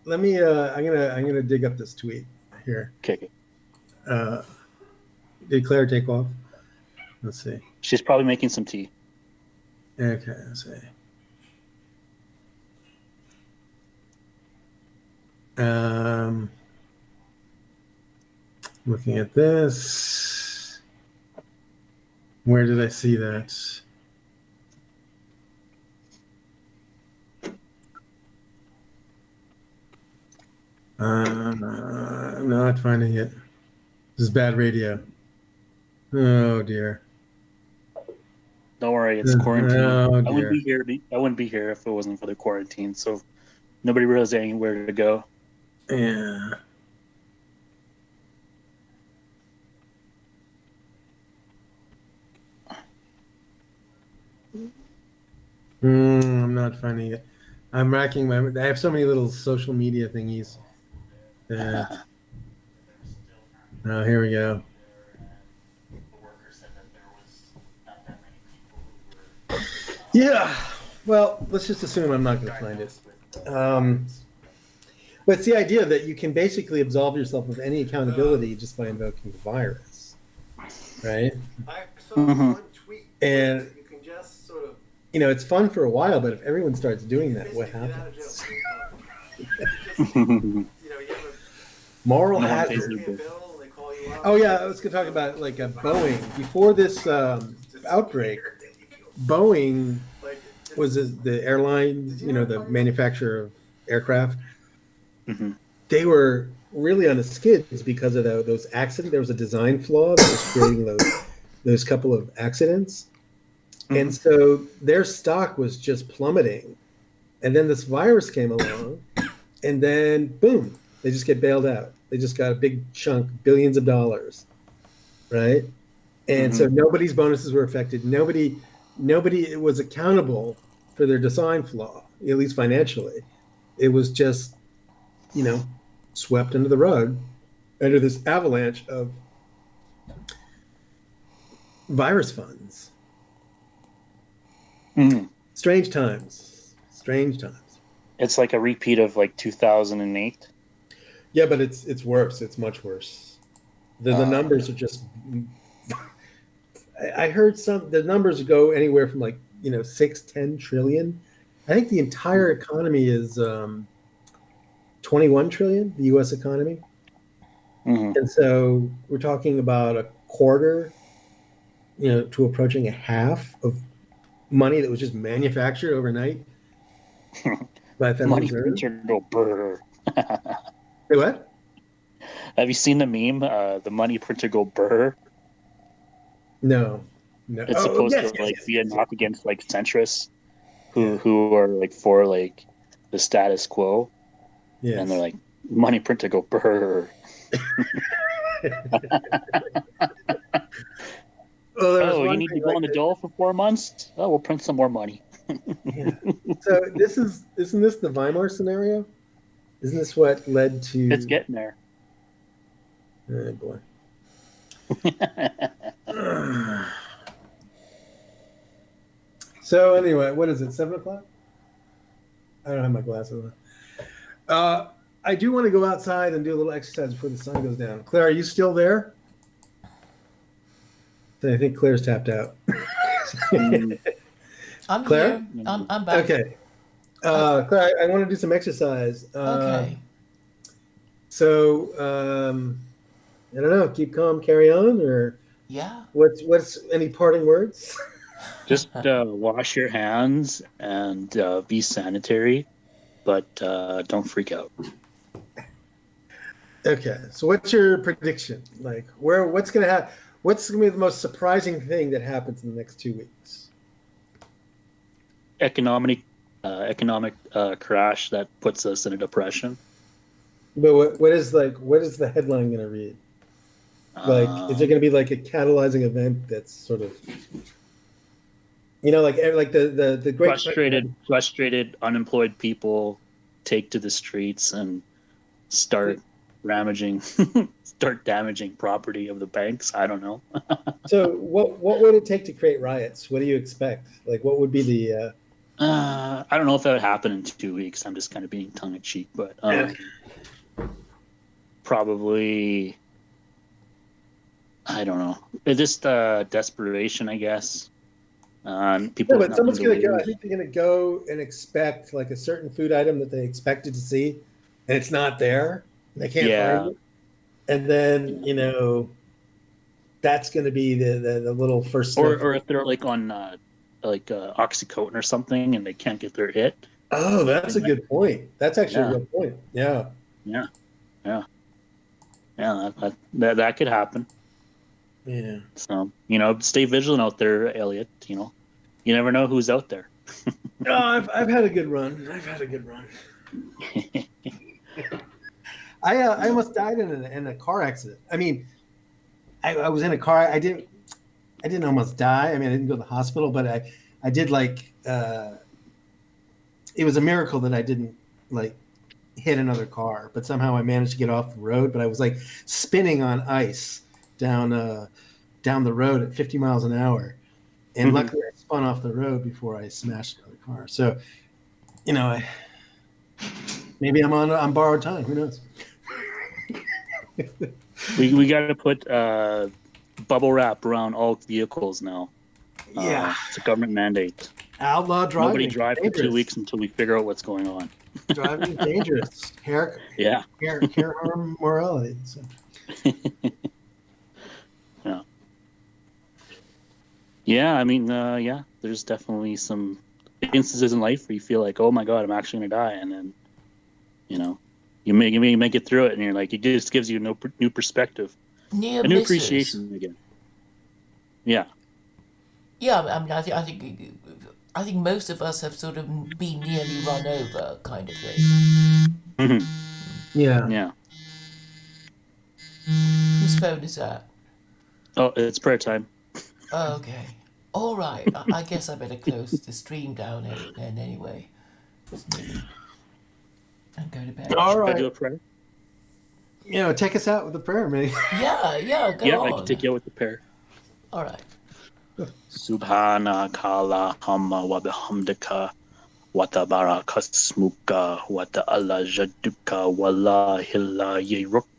Let me. I'm gonna dig up this tweet here. Okay. Did Claire take off? Let's see. She's probably making some tea. Okay, let's see. Looking at this. Where did I see that? I'm not finding it. This is bad radio. Oh dear. Don't worry. sorry, it's quarantine. Oh, I wouldn't dear. be here. I wouldn't be here if it wasn't for the quarantine. So nobody really has anywhere to go. Yeah. I'm not finding it. I'm racking my. I have so many little social media thingies. That. Oh, here we go. Yeah. Well, let's just assume I'm not going to find it. But it's the idea that you can basically absolve yourself of any accountability just by invoking the virus, right? I saw one tweet And you can just sort of it's fun for a while, but if everyone starts doing that, what get out of jail happens? free card. You have a Moral No one hazard. pays pay a you. bill, they call you up. Oh yeah, I was going to talk about like a Boeing before this outbreak. Boeing Like, was the airline, the manufacturer of aircraft. Mm-hmm. They were really on the skids because of those accidents. There was a design flaw that was creating those couple of accidents, and so their stock was just plummeting. And then this virus came along, and then boom, they just get bailed out. They just got a big chunk, billions of dollars, right? And so nobody's bonuses were affected. Nobody was accountable for their design flaw, at least financially. It was just, swept under the rug under this avalanche of virus funds. Strange times. Strange times. It's like a repeat of like 2008. Yeah, but it's worse. It's much worse. The numbers are just. I heard the numbers go anywhere from 6-10 trillion. I think the entire economy is 21 trillion, the U.S. economy. And so we're talking about a quarter, to approaching a half of money that was just manufactured overnight by the Federal Money Reserve. printer go brr. Say what? Have you seen the meme? The money printer go brr. No. It's supposed to be a knock against centrists who are for the status quo. Yes. And they're like, money printer go brr. Oh, you need to go on the dole for 4 months? Oh, we'll print some more money. Yeah. So isn't this the Weimar scenario? Isn't this what led to? It's getting there. Oh boy. So anyway, what is it? 7:00? I don't have my glasses on. I do want to go outside and do a little exercise before the sun goes down. Claire, are you still there? I think Claire's tapped out. I'm Claire? here. I'm back. Okay. Claire, I want to do some exercise. Okay. So I don't know. Keep calm, carry on, or Yeah. what's any parting words? Just wash your hands and be sanitary, but don't freak out. Okay. So what's your prediction? What's gonna happen? What's gonna be the most surprising thing that happens in the next 2 weeks? Economic crash that puts us in a depression. But what is the headline gonna read? Is there gonna be a catalyzing event that's sort of, like the great frustrated unemployed people take to the streets and start damaging property of the banks. I don't know. So what would it take to create riots? What do you expect? What would be the? I don't know if that would happen in 2 weeks. I'm just kind of being tongue in cheek, but probably. I don't know. It's just desperation, I guess. People. Yeah, but someone's gonna go. I think they're gonna go and expect a certain food item that they expected to see, and it's not there. And they can't find it, and then that's gonna be the little first step. Or if they're on Oxycontin or something, and they can't get their hit. Oh, that's a good point. That's actually a good point. Yeah. That could happen. Yeah. So stay vigilant out there, Elliott. You never know who's out there. No, I've had a good run. I almost died in a car accident. I mean, I was in a car. I didn't almost die. I mean, I didn't go to the hospital, but I did like. It was a miracle that I didn't like hit another car, but somehow I managed to get off the road. But I was like spinning on ice down the road at 50 miles an hour, and luckily I spun off the road before I smashed another car. So, maybe I'm on borrowed time. Who knows? We got to put bubble wrap around all vehicles now. Yeah, it's a government mandate. Outlaw driving. Nobody drive for 2 weeks until we figure out what's going on. Driving is dangerous. Hair harm morality. So. Yeah. Yeah, I mean, there's definitely some instances in life where you feel like, oh my God, I'm actually going to die. And then, you make it through it and you're like, it just gives you a new perspective. A new appreciation again. Yeah. Yeah, I mean, I think most of us have sort of been nearly run over, kind of thing. Mm-hmm. Yeah. Yeah. Whose phone is that? Oh, it's prayer time. Oh, okay. All right. I guess I better close the stream down then anyway. And go to bed. All right. Should I do a prayer? Take us out with a prayer, man. Yeah, go on. I can take you out with the prayer. All right. Subhanaka Allahumma wa bihamdika wa tabarakasmuka wa ta'ala jadduka wa la ilaha